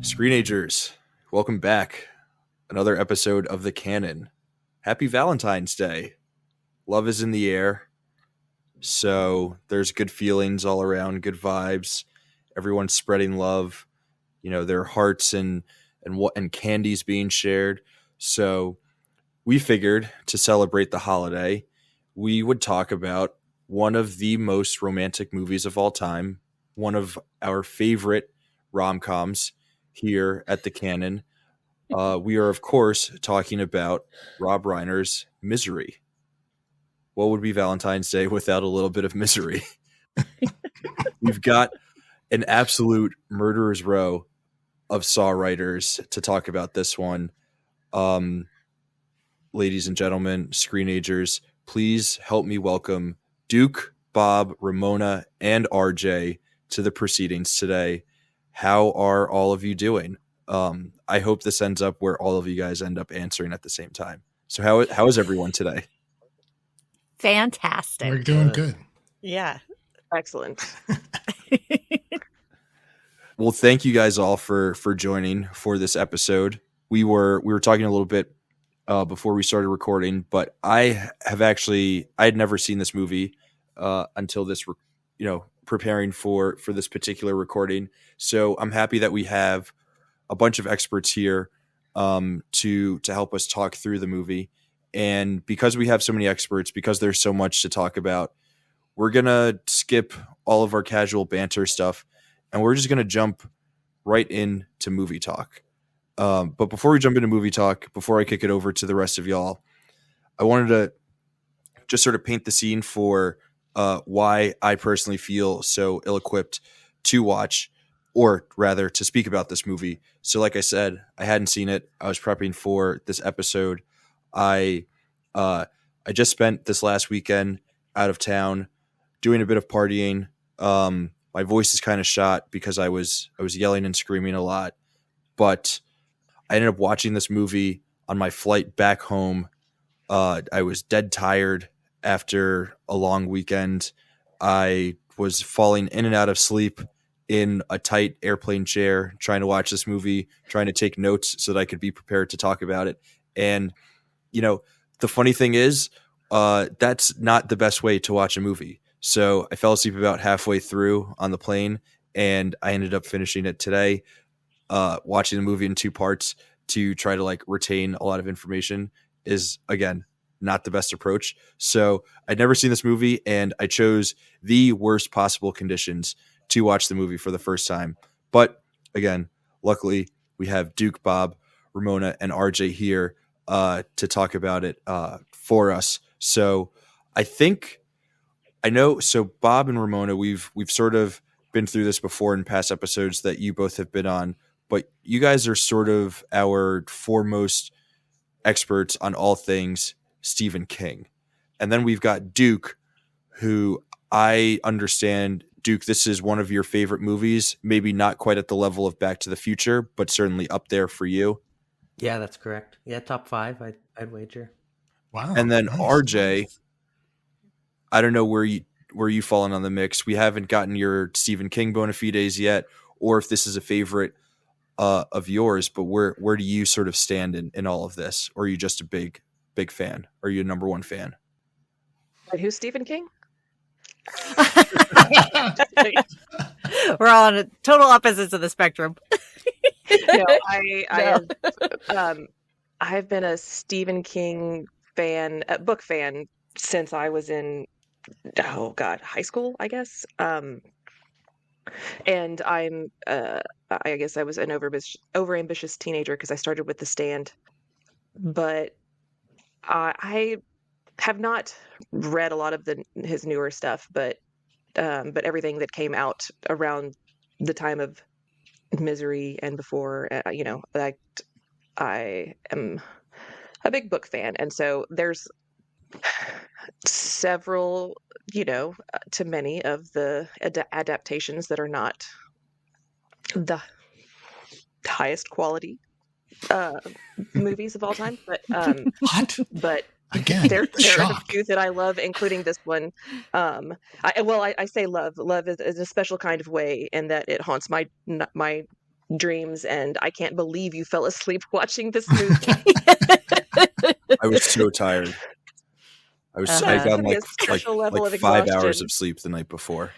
Screenagers, welcome back. Another episode of the Canon. Happy Valentine's Day. Love is in the air. So there's good feelings all around, good vibes. Everyone's spreading love. You know, their hearts and candies being shared. So we figured to celebrate the holiday, we would talk about one of the most romantic movies of all time, one of our favorite rom-coms here at the Canon. We are, of course, talking about Rob Reiner's Misery. What would be Valentine's Day without a little bit of misery? We've got an absolute murderer's row of Saw writers to talk about this one. Ladies and gentlemen, screenagers, please help me welcome Duke, Bob, Ramona, and RJ to the proceedings today. How are all of you doing? I hope this ends up where all of you guys end up answering at the same time. So how is everyone today? Fantastic. We're doing good. Yeah. Excellent. Well, thank you guys all for joining for this episode. We were talking a little bit before we started recording, but I had never seen this movie until this, preparing for this particular recording. So I'm happy that we have a bunch of experts here to help us talk through the movie. And because we have so many experts, because there's so much to talk about, we're going to skip all of our casual banter stuff and we're just going to jump right into movie talk. But before we jump into movie talk, before I kick it over to the rest of y'all, I wanted to just sort of paint the scene for why I personally feel so ill-equipped to watch, or rather to speak about this movie. So like I said, I hadn't seen it. I was prepping for this episode. I just spent this last weekend out of town doing a bit of partying. My voice is kind of shot because I was yelling and screaming a lot, but I ended up watching this movie on my flight back home. I was dead tired after a long weekend. I was falling in and out of sleep in a tight airplane chair, trying to watch this movie, trying to take notes so that I could be prepared to talk about it. And, the funny thing is, that's not the best way to watch a movie. So I fell asleep about halfway through on the plane, and I ended up finishing it today, watching the movie in two parts to try to retain a lot of information is, again, not the best approach. So I'd never seen this movie, and I chose the worst possible conditions to watch the movie for the first time. But again, luckily we have Duke, Bob, Ramona, and RJ here to talk about it for us. So so Bob and Ramona, we've sort of been through this before in past episodes that you both have been on, but you guys are sort of our foremost experts on all things Stephen King. And then we've got Duke, who I understand, Duke, this is one of your favorite movies, maybe not quite at the level of Back to the Future, but certainly up there for you. Yeah, that's correct. Yeah, top 5, I'd wager. Wow. And then nice, RJ, nice. I don't know where you fall in on the mix. We haven't gotten your Stephen King bona fides yet, or if this is a favorite of yours, but where do you sort of stand in all of this? Or are you just a big fan? Are you a number one fan? And who's Stephen King? We're all on total opposites of the spectrum. No, I've been a Stephen King fan, a book fan, since I was in high school, I guess. And I guess I was an overambitious teenager because I started with The Stand, but I have not read a lot of his newer stuff, but everything that came out around the time of Misery and before, I am a big book fan, and so there's several, to many of the adaptations that are not the highest quality movies of all time, but What? but Again, there are a shock. few that I love, including this one. I say love. Love is a special kind of way in that it haunts my dreams, and I can't believe you fell asleep watching this movie. I was so tired. I That's got gonna be a special level of 5 hours exhaustion. of sleep the night before.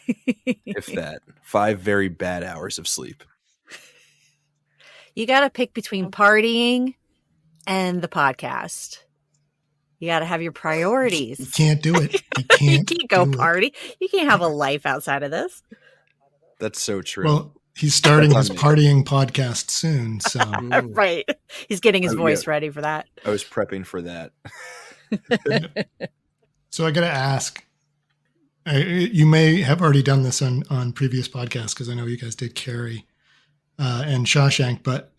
If that. 5 very bad hours of sleep. You got to pick between partying and the podcast. You got to have your priorities. You can't do it. You You can't, can't go do it. party. You can't have a life outside of this. That's so true. Well, he's starting his partying podcast soon, so Right. He's getting his Oh, voice yeah. ready for that. I was prepping for that. So I got to ask. You may have already done this on previous podcasts because I know you guys did Carrie and Shawshank. But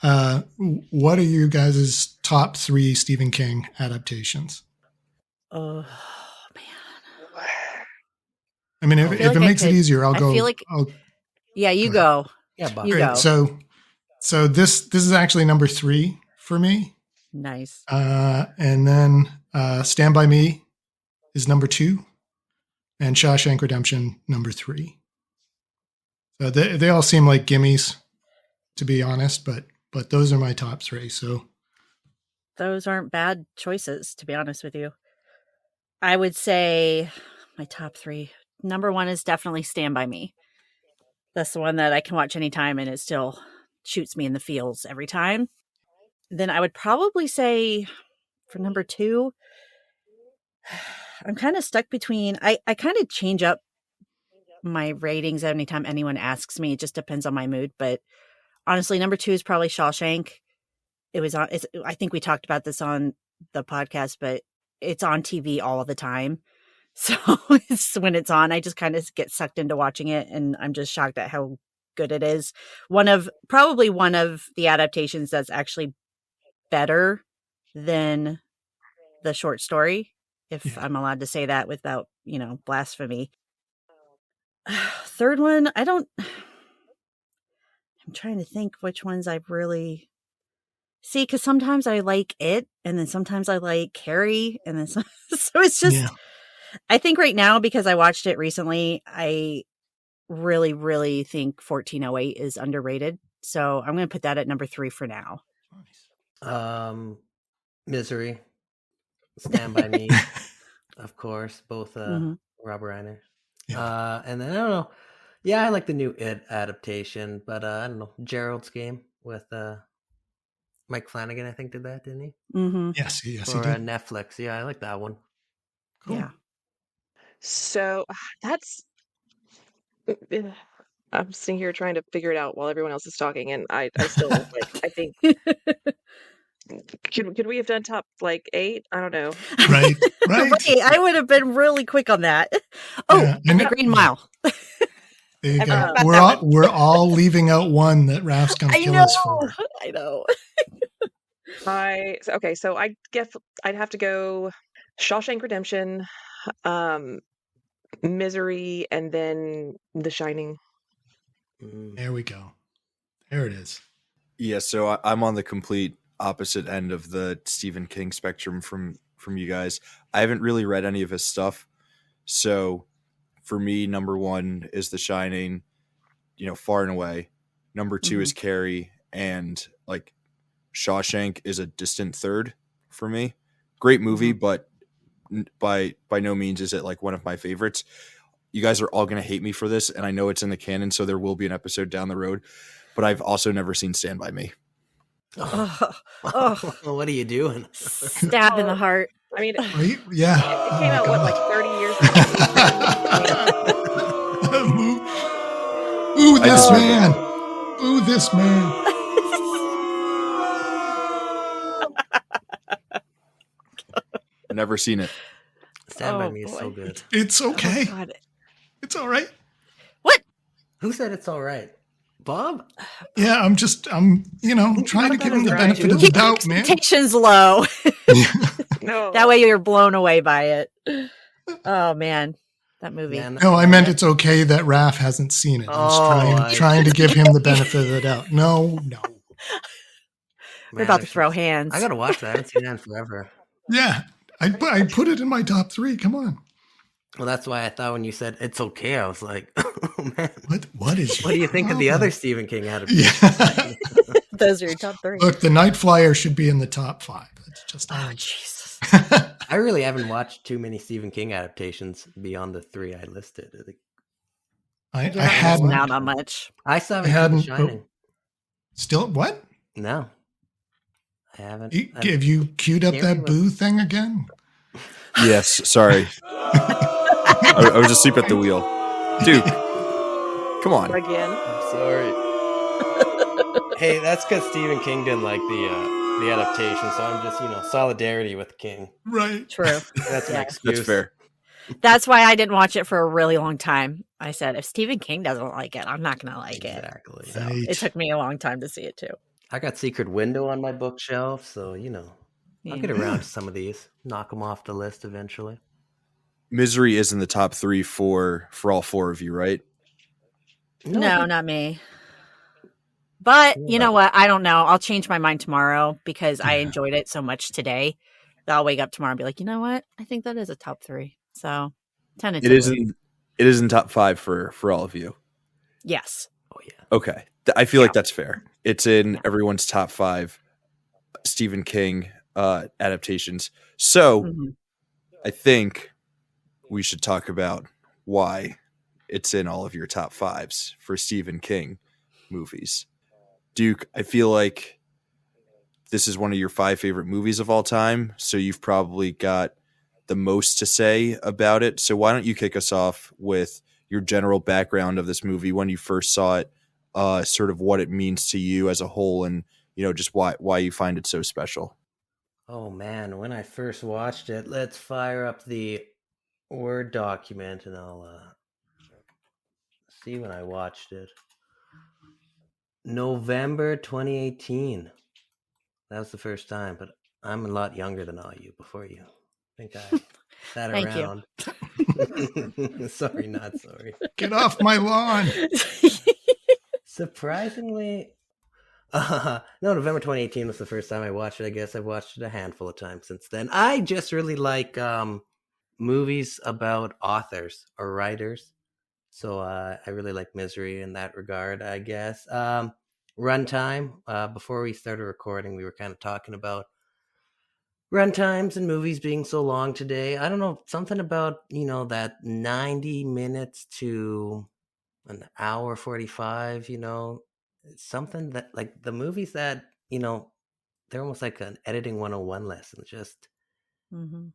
what are you guys' top 3 Stephen King adaptations? Oh man. I mean, if feel it like I makes it could- easier, I'll I go. feel like- I'll- Yeah, you Go go. Yeah, Bob. You great. go. So this is actually number 3 for me, Nice. and then Stand by Me is number 2, and Shawshank Redemption number 3. So they all seem like gimmies, to be honest, but those are my top 3. So Those aren't bad choices, to be honest with you. I would say my top 3. Number 1 is definitely Stand By Me. That's the one that I can watch anytime and it still shoots me in the feels every time. Then I would probably say for number 2, I'm kind of stuck between, I kind of change up my ratings anytime anyone asks me. It just depends on my mood. But honestly, number 2 is probably Shawshank. It was on, I think we talked about this on the podcast, but it's on TV all the time. So when it's on, I just kind of get sucked into watching it, and I'm just shocked at how good it is. Probably one of the adaptations that's actually better than the short story, if I'm allowed to say that without, blasphemy. Third one, I'm trying to think which ones I've really see, because sometimes I like it, and then sometimes I like Carrie, and then so it's just. yeah. I think right now, because I watched it recently, I really, really think 1408 is underrated. So I'm going to put that at number 3 for now. Misery, Stand By Me, of course, both Mhm. Robert Reiner. Yeah. And then I don't know. Yeah, I like the new It adaptation, but I don't know. Gerald's Game with Mike Flanagan, I think, did that, didn't he? Mm-hmm. Yes, he For did. Netflix. Yeah, I like that one. Cool. Yeah. So that's. I'm sitting here trying to figure it out while everyone else is talking, and I still I think could we have done top 8? I don't know. Right. Right. I would have been really quick on that. Oh, Yeah, and the Green Mile. There you I go. forgot about that We're all leaving out one that Raf's going to I kill know. us for. I know. So I guess I'd have to go Shawshank Redemption, Misery, and then The Shining. There we go. There it is. Yeah, so I'm on the complete opposite end of the Stephen King spectrum from you guys. I haven't really read any of his stuff. So for me, number 1 is The Shining, far and away. Number 2 is Carrie, and Shawshank is a distant third for me. Great movie, but by no means is it one of my favorites. You guys are all going to hate me for this, and I know it's in the canon, so there will be an episode down the road, but I've also never seen Stand By Me. Oh. What are you doing? Stab in the heart. I mean, Right? Yeah. it came out, 30 years ago? Ooh, this man. Ooh, this man. Never seen it. Stand By Oh, Me is boy. so good. It's okay. Oh, God. It's all right. What? Who said it's all right? Bob? Yeah, I'm trying to give him the right, benefit too. of the Keep doubt, man. expectations low. No. That way you're blown away by it. Oh, man. That movie. Yeah, No, I meant it's okay that Raph hasn't seen it. I'm trying to give him the benefit of the doubt. No. We're about to throw hands. I gotta watch that. I haven't seen that in forever. Yeah, I put it in my top 3. Come on. Well, that's why I thought when you said it's okay, I was like, oh man, What is what do you think of the your other problem? Stephen King adaptations? Yeah. Those are your top 3. Look, The Night Flyer should be in the top 5. That's just Oh, all. Jesus. I really haven't watched too many Stephen King adaptations beyond the 3 I listed. I think I You're not missing hadn't. out on much. I still I haven't seen The hadn't. But Shining. still, what? No, I haven't. Have you queued up Scary that was- boo thing again? Yes, sorry. I was asleep at the wheel. Duke, come on. Again. I'm sorry. Hey, that's because Stephen King didn't like the adaptation, so I'm just solidarity with King. Right. True. That's my Yeah. excuse. That's fair. That's why I didn't watch it for a really long time. I said, if Stephen King doesn't like it, I'm not going to like it. Exactly. So Right. it took me a long time to see it too. I got Secret Window on my bookshelf, so I'll get around to some of these. Knock them off the list eventually. Misery is in the top 3 for all 4 of you, right? No, not me. But you know what? I don't know. I'll change my mind tomorrow because I Yeah. enjoyed it so much today that I'll wake up tomorrow and be like, you know what? I think that is a top 3. So tentatively. It is in top 5 for all of you. Yes. Oh yeah. Okay. I feel Yeah. like that's fair. It's in everyone's top 5 Stephen King adaptations. So Mhm. I think we should talk about why it's in all of your top 5s for Stephen King movies. Duke, I feel like this is one of your 5 favorite movies of all time, so you've probably got the most to say about it. So why don't you kick us off with your general background of this movie, when you first saw it, sort of what it means to you as a whole, and just why you find it so special. Oh man, when I first watched it, let's fire up the Word document and I'll see when I watched it. November 2018. That was the first time, but I'm a lot younger than all you before you. I think I sat Thank you. around. Sorry, not sorry. Get off my lawn. Surprisingly, no, November 2018 was the first time I watched it. I guess I've watched it a handful of times since then. I just really like movies about authors or writers. So I really like Misery in that regard, I guess. Runtime. Before we started recording, we were kind of talking about runtimes and movies being so long today. I don't know, something about, that 90 minutes to an hour 45, something that like the movies that, they're almost like an editing 101 lesson. Just, Mhm.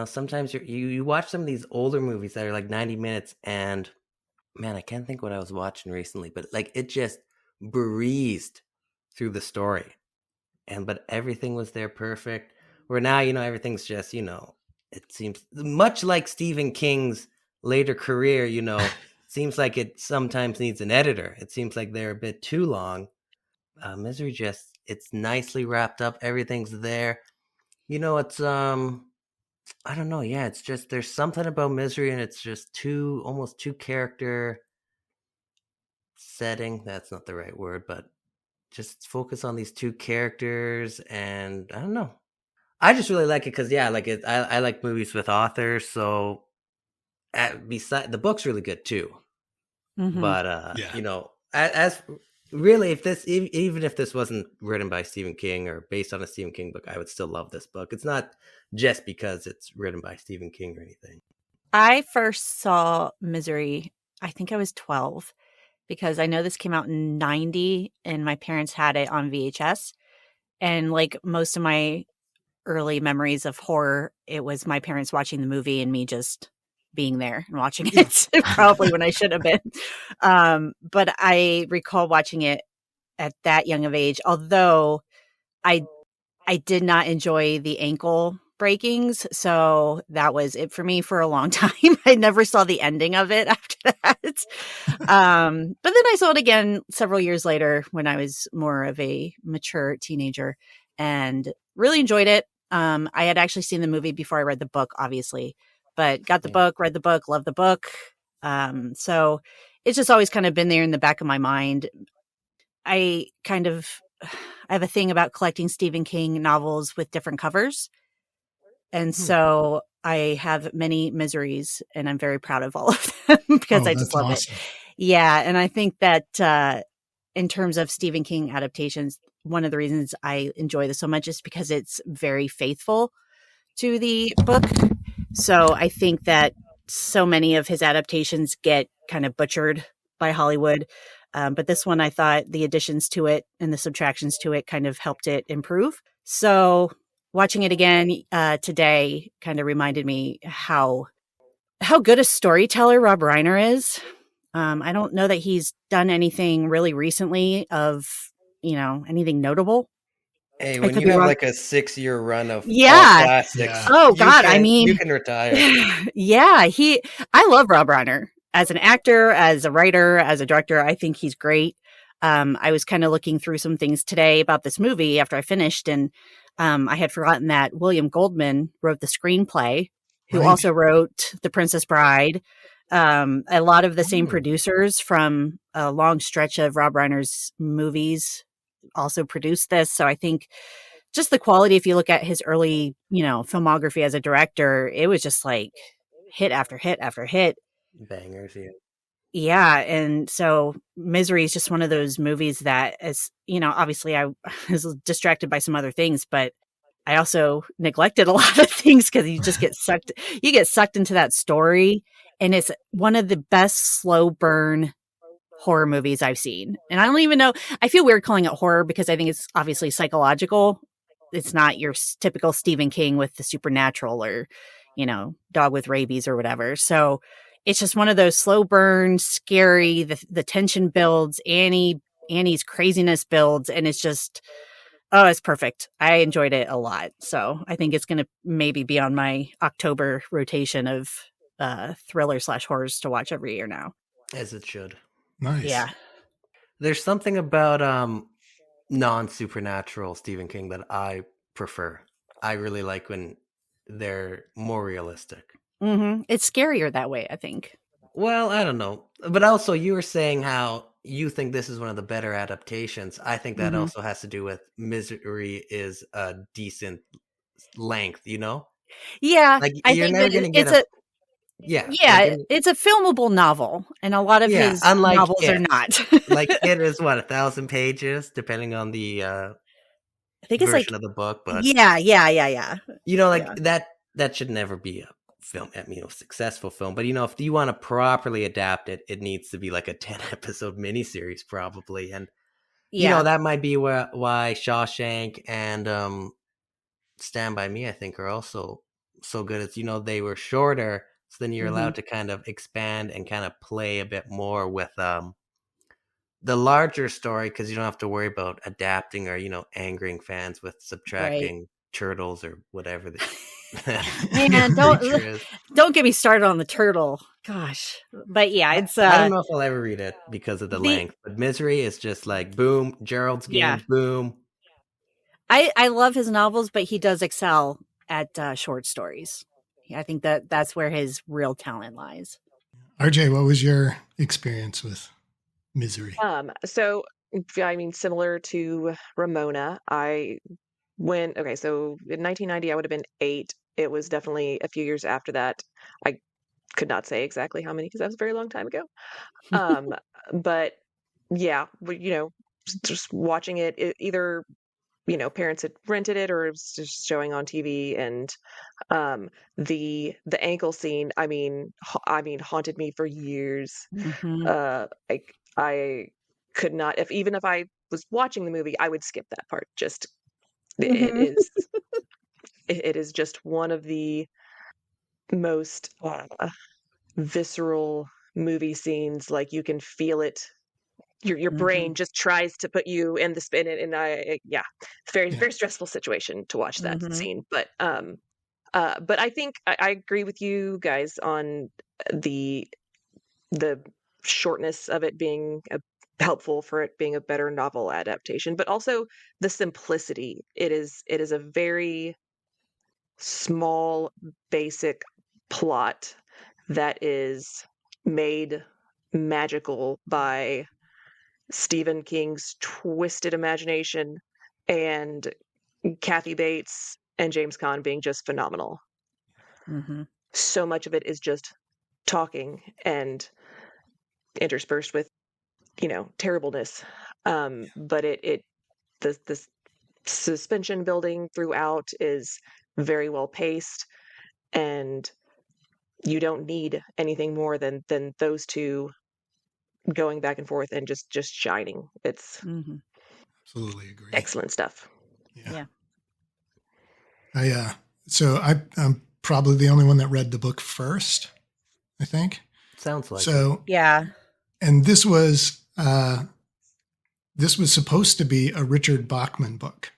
sometimes you watch some of these older movies that are like 90 minutes and man, I can't think what I was watching recently, but like it just breezed through the story. But everything was there perfect. Where now, everything's just, it seems much like Stephen King's later career, seems like it sometimes needs an editor. It seems like they're a bit too long. Misery it's nicely wrapped up. Everything's there. It's I don't know. Yeah, it's just there's something about Misery, and it's just almost two character setting. That's not the right word, but just focus on these two characters, and I don't know. I just really like it because like it. I like movies with authors, so beside the book's really good too. Mhm. But Yeah. as really, if this even if this wasn't written by Stephen King or based on a Stephen King book, I would still love this book. It's not just because it's written by Stephen King or anything. I first saw Misery, I think I was 12, because I know this came out in 90 and my parents had it on VHS. And like most of my early memories of horror, it was my parents watching the movie and me just being there and watching it, probably when I should have been. But I recall watching it at that young of age, although I did not enjoy the ankle breakings. So that was it for me for a long time. I never saw the ending of it after that. But then I saw it again several years later when I was more of a mature teenager and really enjoyed it. I had actually seen the movie before I read the book, obviously, but got the book, read the book, loved the book. So it's just always kind of been there in the back of my mind. I have a thing about collecting Stephen King novels with different covers. And so I have many miseries, and I'm very proud of all of them because I just that's love awesome. it. Yeah. And I think that in terms of Stephen King adaptations, one of the reasons I enjoy this so much is because it's very faithful to the book. So I think that so many of his adaptations get kind of butchered by Hollywood. But this one, I thought the additions to it and the subtractions to it kind of helped it improve. So watching it again today kind of reminded me how good a storyteller Rob Reiner is. I don't know that he's done anything really recently of, anything notable. Hey, I when could you be have wrong. like a 6-year run of all Yeah. classics, Yeah. Oh you God. I you mean, can retire. yeah, I love Rob Reiner as an actor, as a writer, as a director. I think he's great. I was kind of looking through some things today about this movie after I finished, and I had forgotten that William Goldman wrote the screenplay, who Right. also wrote The Princess Bride. A lot of the same Oh. producers from a long stretch of Rob Reiner's movies also produced this. So I think just the quality, if you look at his early, filmography as a director, it was just like hit after hit after hit. Bangers, yeah. Yeah. And so Misery is just one of those movies that, as obviously I was distracted by some other things, but I also neglected a lot of things because you get sucked into that story. And it's one of the best slow burn horror movies I've seen. And I don't even know, I feel weird calling it horror because I think it's obviously psychological. It's not your typical Stephen King with the supernatural or, dog with rabies or whatever. So it's just one of those slow burn, scary, the tension builds, Annie's craziness builds, and it's just, oh, it's perfect. I enjoyed it a lot. So I think it's going to maybe be on my October rotation of thriller/horrors to watch every year now. As it should. Nice. Yeah. There's something about non-supernatural Stephen King that I prefer. I really like when they're more realistic. Mm-hmm. It's scarier that way, I think. Well, I don't know. But also, you were saying how you think this is one of the better adaptations. I think that Mm-hmm. also has to do with Misery is a decent length, Yeah, Like, I you're think never that going to get it's a... a Yeah, like, yeah, it's a filmable novel, and a lot of his unlike novels are it. not. Like, it is, 1,000 pages, depending on the I think it's like version of the book, but... yeah. like Yeah. that should never be a film, successful film. But if you want to properly adapt it, it needs to be like a 10-episode miniseries, probably. And Yeah. that might be why Shawshank and Stand By Me, I think, are also so good. It's they were shorter, so then you're Mm-hmm. allowed to kind of expand and kind of play a bit more with the larger story, because you don't have to worry about adapting or angering fans with Right. subtracting turtles or whatever the Man, creature is. don't get me started on the turtle. Gosh. But yeah, it's I don't know if I'll ever read it because of the the length, but Misery is just like boom, Gerald's yeah. Game, boom. I love his novels, but he does excel at short stories. I think that's where his real talent lies. RJ, what was your experience with Misery? So I mean, similar to Ramona, so in 1990, I would have been 8. It was definitely a few years after that. I could not say exactly how many because that was a very long time ago. Um, but yeah, just watching it either, parents had rented it or it was just showing on TV, and the ankle scene, haunted me for years. Mm-hmm. I could not, if I was watching the movie, I would skip that part. Just it Mm-hmm. is it is just one of the most visceral movie scenes. Like, you can feel it. Your Mm-hmm. brain just tries to put you in the spin, and yeah, it's very Yeah. very stressful situation to watch that Mm-hmm. scene. But I think I agree with you guys on the the shortness of it being helpful for it being a better novel adaptation, but also the simplicity. It is a very small, basic plot that is made magical by Stephen King's twisted imagination and Kathy Bates and James Caan being just phenomenal. Mm-hmm. So much of it is just talking and interspersed with, terribleness. But the suspension building throughout is very well paced, and you don't need anything more than those two going back and forth and just shining. It's Mm-hmm. Absolutely agree. excellent stuff. Yeah. I'm probably the only one that read the book first, I think. Sounds like it. So Yeah. and this was supposed to be a Richard Bachman book.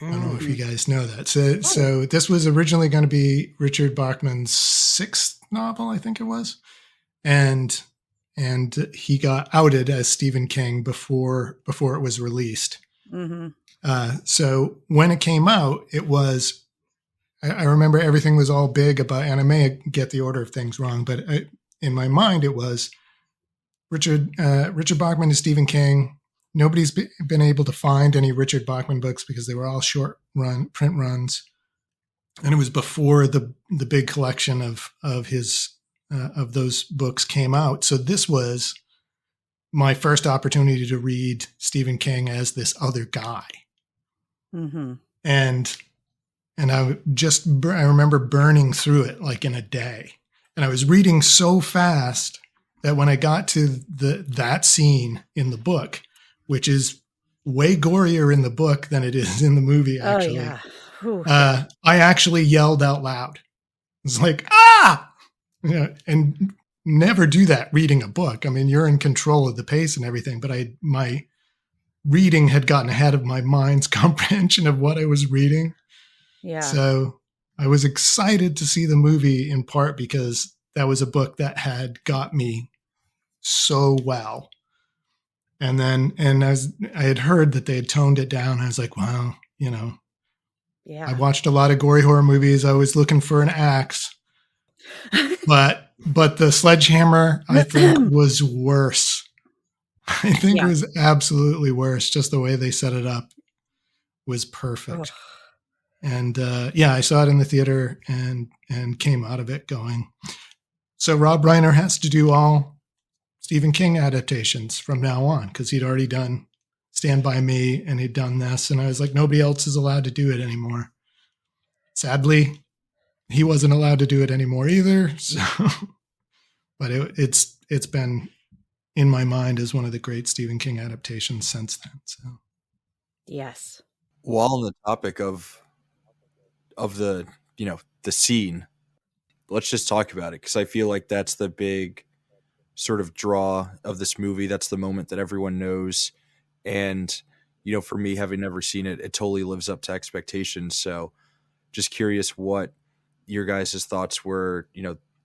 I don't know if you guys know that. So this was originally going to be Richard Bachman's 6th novel, I think it was, and he got outed as Stephen King before it was released. Mm-hmm. So when it came out, it was. I remember everything was all big about, and I may get the order of things wrong, but in my mind it was Richard Bachman to Stephen King. Nobody's been able to find any Richard Bachman books because they were all short print runs, and it was before the big collection of his of those books came out. So this was my first opportunity to read Stephen King as this other guy, Mm-hmm. and I remember burning through it like in a day, and I was reading so fast that when I got to that scene in the book, which is way gorier in the book than it is in the movie, actually. Oh, yeah. Whew. I actually yelled out loud. It's like, ah! And never do that reading a book. I mean, you're in control of the pace and everything, but my reading had gotten ahead of my mind's comprehension of what I was reading. Yeah. So I was excited to see the movie, in part because that was a book that had got me so well. And as I had heard that they had toned it down, I was like, wow, Yeah. I watched a lot of gory horror movies. I was looking for an axe, but the sledgehammer, I think, was worse. I think it was absolutely worse. Just the way they set it up was perfect. And I saw it in the theater and came out of it going, so Rob Reiner has to do all Stephen King adaptations from now on, because he'd already done Stand By Me and he'd done this. And I was like, nobody else is allowed to do it anymore. Sadly, he wasn't allowed to do it anymore either. So, but it's been in my mind as one of the great Stephen King adaptations since then. So, yes. While on the topic of the the scene, let's just talk about it, because I feel like that's the big sort of draw of this movie. That's the moment that everyone knows, and for me, having never seen it, it totally lives up to expectations. So just curious what your guys' thoughts were,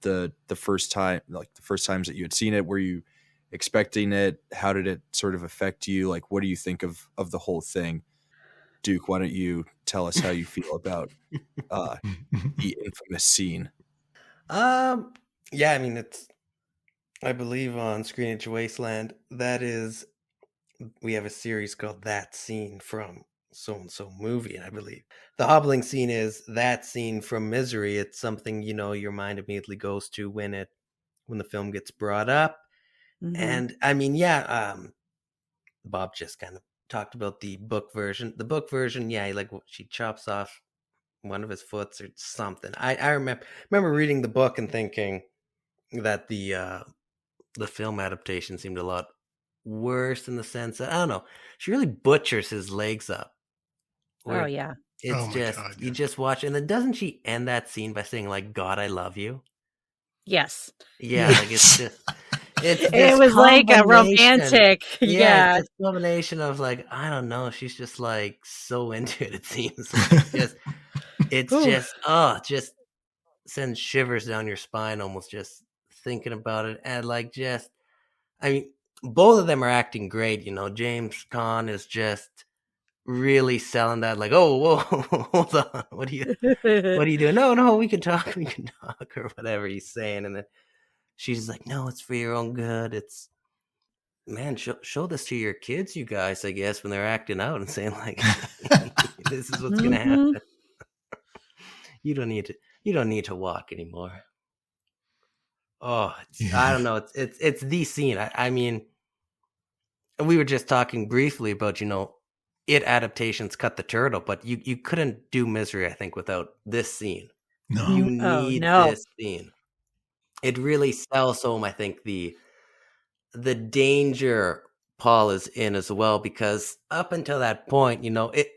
the first time, like the first times that you had seen it. Were you expecting it? How did it sort of affect you? Like, what do you think of the whole thing? Duke, why don't you tell us how you feel about the infamous scene? Yeah, I mean, I believe on Screenage Wasteland, we have a series called That Scene from so-and-so movie, and I believe the hobbling scene is that scene from Misery. It's something, your mind immediately goes to when the film gets brought up. Mm-hmm. And I mean, Bob just kind of talked about the book version. The book version, she chops off one of his foots or something. I remember reading the book and thinking that the film adaptation seemed a lot worse, in the sense that, I don't know, she really butchers his legs up. Oh, yeah. It's God, you just watch, and then doesn't she end that scene by saying, like, God, I love you? Yes. Yeah, like it's just it was like a romantic. Yeah. It's a combination of, like, I don't know, she's just like so into it. It seems like just sends shivers down your spine almost just thinking about it. And I mean, both of them are acting great. James Caan is just really selling that, like, oh, whoa, hold on, what are you doing? No, we can talk, or whatever he's saying. And then she's like, no, it's for your own good. It's, man, show this to your kids, you guys, I guess, when they're acting out and saying, like, this is what's gonna happen. You don't need to. You don't need to walk anymore. Oh, Yeah. I don't know. It's the scene. I mean, we were just talking briefly about, It adaptations cut the turtle, but you couldn't do Misery, I think, without this scene. No. You Oh, need no. this scene. It really sells home, I think, the danger Paul is in as well, because up until that point, it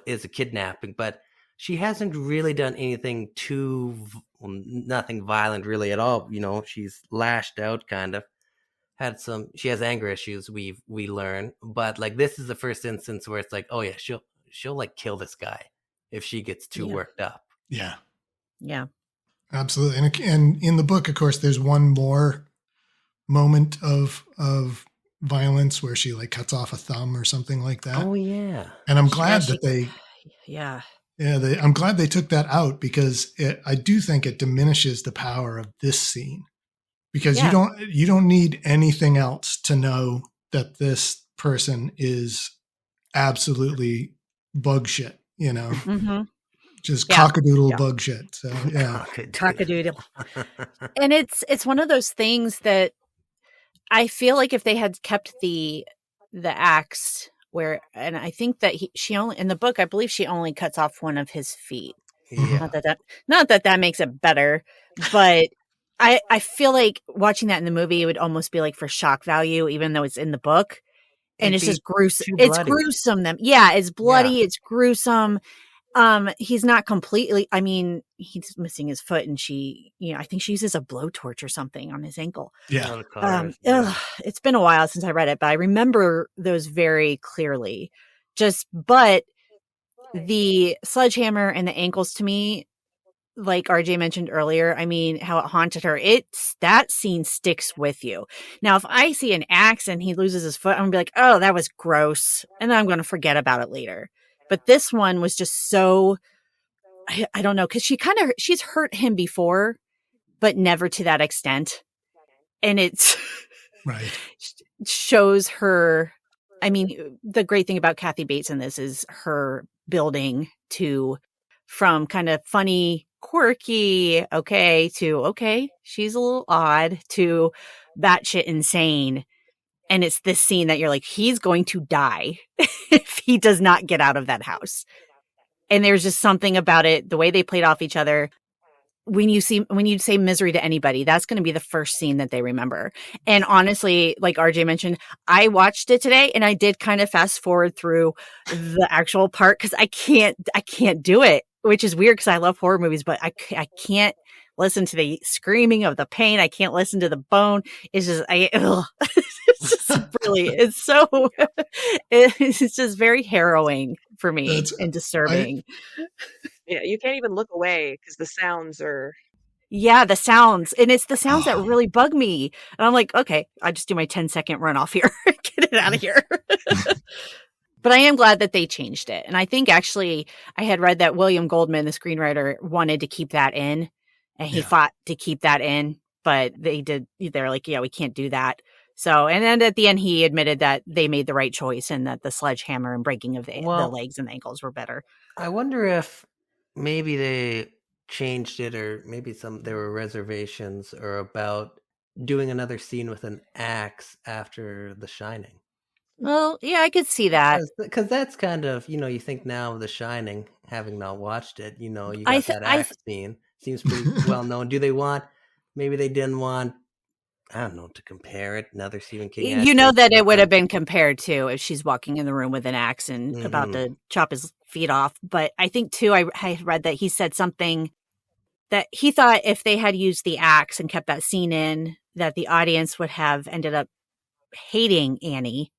is a kidnapping, but she hasn't really done anything nothing violent really at all. She's lashed out, kind of she has anger issues, we learn, but like this is the first instance where it's like, oh yeah, she'll like kill this guy if she gets too worked up. Yeah. Yeah. Absolutely. And in the book, of course, there's one more moment of violence where she like cuts off a thumb or something like that. Oh yeah. And I'm glad that they I'm glad they took that out, because I do think it diminishes the power of this scene, because you don't need anything else to know that this person is absolutely bug shit, Mm-hmm. just Yeah. cockadoodle bug shit. So yeah. Cockadoodle. And it's one of those things that I feel like if they had kept the axe and I think that she only, in the book, I believe she only cuts off one of his feet. Yeah. Not that makes it better, but I feel like watching that in the movie, it would almost be like for shock value, even though it's in the book. And it's just gruesome. It's gruesome. It's bloody. Yeah. It's gruesome. He's not completely, I mean, he's missing his foot, and she, I think she uses a blowtorch or something on his ankle. Yeah. It's been a while since I read it, but I remember those very clearly. But the sledgehammer and the ankles, to me, like RJ mentioned earlier, I mean, how it haunted her. That scene sticks with you. Now, if I see an axe and he loses his foot, I'm gonna be like, oh, that was gross. And then I'm going to forget about it later. But this one was just so, I don't know, because she's hurt him before, but never to that extent. And it's right. shows her. I mean, the great thing about Kathy Bates in this is her building from kind of funny, quirky, to she's a little odd, to batshit insane. And it's this scene that you're like, he's going to die if he does not get out of that house. And there's just something about it, the way they played off each other. When you say Misery to anybody, that's going to be the first scene that they remember. And honestly, like RJ mentioned, I watched it today and I did kind of fast forward through the actual part, because I can't do it, which is weird because I love horror movies, but I can't listen to the screaming of the pain. I can't listen to the bone. It's just, it's just really, it's just very harrowing for me and disturbing. Yeah, you can't even look away because the sounds are. Yeah, the sounds. And it's the sounds that really bug me. And I'm like, okay, I just do my 10-second run off here. Get it out of here. But I am glad that they changed it. And I think actually I had read that William Goldman, the screenwriter, wanted to keep that in. And he fought to keep that in. But they're like, yeah, we can't do that. So, and then at the end, he admitted that they made the right choice and that the sledgehammer and breaking of the legs and the ankles were better. I wonder if maybe they changed it, or maybe there were reservations or about doing another scene with an axe after The Shining. Well, yeah, I could see that. Because that's kind of, you think now of The Shining, having not watched it, you got that axe scene. Seems pretty well known. Maybe they didn't want, I don't know, to compare it. Another Stephen King. You know that it would have been compared to if she's walking in the room with an axe and about to chop his feet off. But I think too, I read that he said something that he thought if they had used the axe and kept that scene in, that the audience would have ended up hating Annie,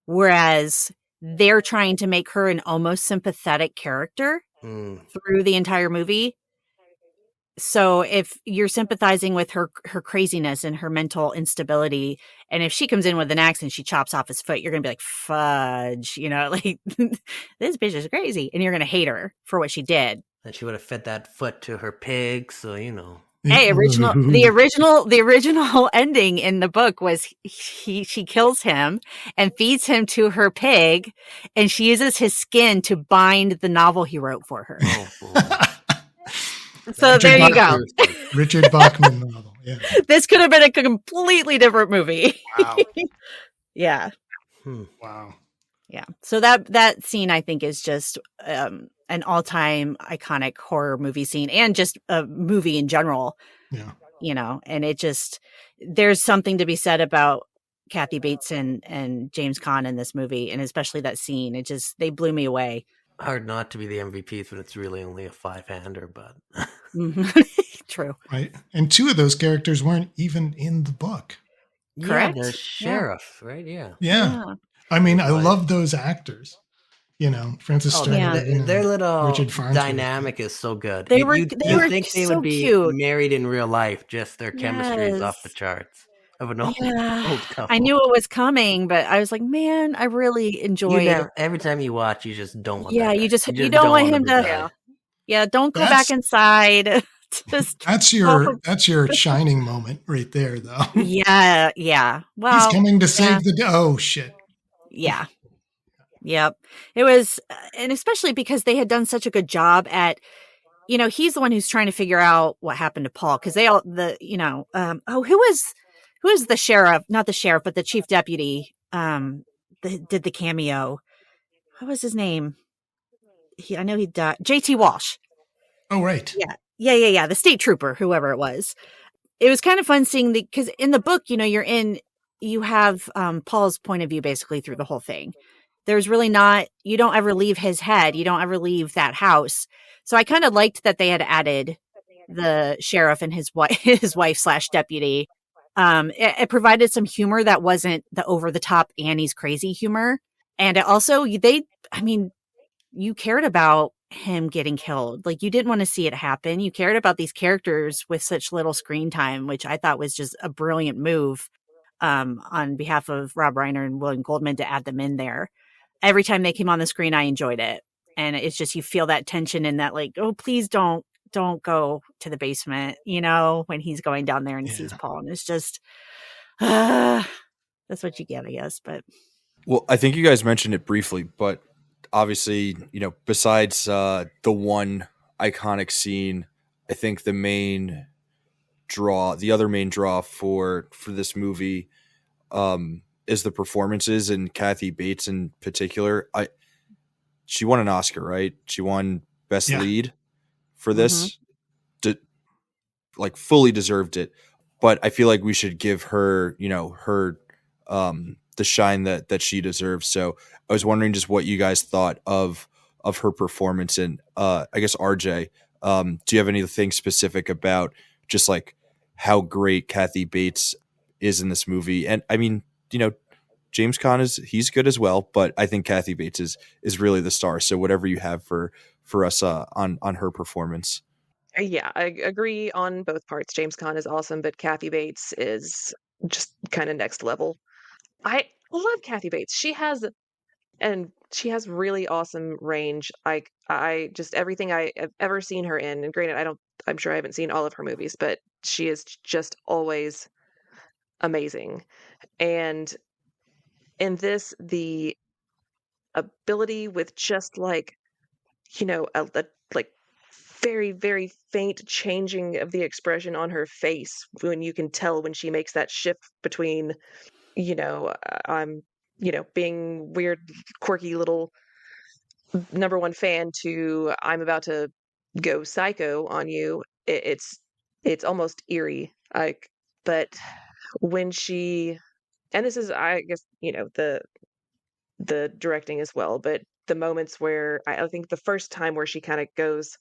whereas they're trying to make her an almost sympathetic character through the entire movie. So if you're sympathizing with her craziness and her mental instability, and if she comes in with an axe and she chops off his foot, you're going to be like, fudge, like this bitch is crazy. And you're going to hate her for what she did. And she would have fed that foot to her pig. So, Hey, the original ending in the book was she kills him and feeds him to her pig, and she uses his skin to bind the novel he wrote for her. Oh, boy. So there you go. Richard Bachman novel. Yeah. This could have been a completely different movie. Wow. Yeah. Wow. Yeah. So that scene, I think, is just an all-time iconic horror movie scene, and just a movie in general. Yeah. You know, and it just, there's something to be said about Kathy Bates and James Caan in this movie, and especially that scene. It just, they blew me away. Hard not to be the MVPs when it's really only a 5-hander, but True. Right. And 2 of those characters weren't even in the book. Correct. Yeah, the sheriff, right? Yeah. Yeah. I mean, I Right. love those actors. You know, Francis Oh, Sterling. yeah. their little Richard Farnsworth. dynamic is so good. They You were think they so would be cute. married in real life, just their chemistry is off the Yes. charts. Of an old Yeah. couple. I knew it was coming, but I was like, man, I really You enjoyed. never, every time you watch, you just don't want. Yeah, that you guy. just you don't want him to. die. Yeah, don't go That's- back inside. Just That's your shining moment right there, though. yeah. Well, He's coming to save the day. Oh shit. Yeah. Yep. It was, and especially because they had done such a good job at, you know, he's the one who's trying to figure out what happened to Paul, because they all, who was the sheriff, not the sheriff, but the chief deputy, did the cameo. What was his name? I know he died. JT Walsh. Oh right. Yeah. The state trooper, whoever it was. It was kind of fun seeing because in the book, you know, you have Paul's point of view basically through the whole thing. There's really not, you don't ever leave his head. You don't ever leave that house. So I kind of liked that they had added the sheriff and his wife slash deputy. It provided some humor that wasn't the over the top Annie's crazy humor. And it also, you cared about him getting killed. Like, you didn't want to see it happen. You cared about these characters with such little screen time, which I thought was just a brilliant move on behalf of Rob Reiner and William Goldman to add them in there. Every time they came on the screen, I enjoyed it. And it's just, you feel that tension and that, like, oh, please don't go to the basement, you know, when he's going down there and sees Paul. And it's just, that's what you get, I guess. But Well, I think you guys mentioned it briefly, but obviously, you know, besides the one iconic scene, I think the other main draw for this movie is the performances, and Kathy Bates in particular. She won an Oscar, right? She won Best Lead for this. Fully deserved it. But I feel like we should give her, you know, her the shine that she deserves. So I was wondering just what you guys thought of her performance. And I guess RJ, do you have anything specific about just like how great Kathy Bates is in this movie? And I mean, you know, James Caan he's good as well, but I think Kathy Bates is really the star. So whatever you have for us on her performance. Yeah, I agree on both parts. James Caan is awesome, but Kathy Bates is just kind of next level. I love Kathy Bates. She has really awesome range. I just, everything I have ever seen her in, and granted, I'm sure I haven't seen all of her movies, but she is just always amazing. And in this, the ability with just like, you know, a like very, very faint changing of the expression on her face, when you can tell when she makes that shift between, you know, I'm, you know, being weird, quirky little number one fan to I'm about to go psycho on you. It's almost eerie. Like, but when she, and this is, I guess, you know, the directing as well, but the moments where I think the first time where she kind of goes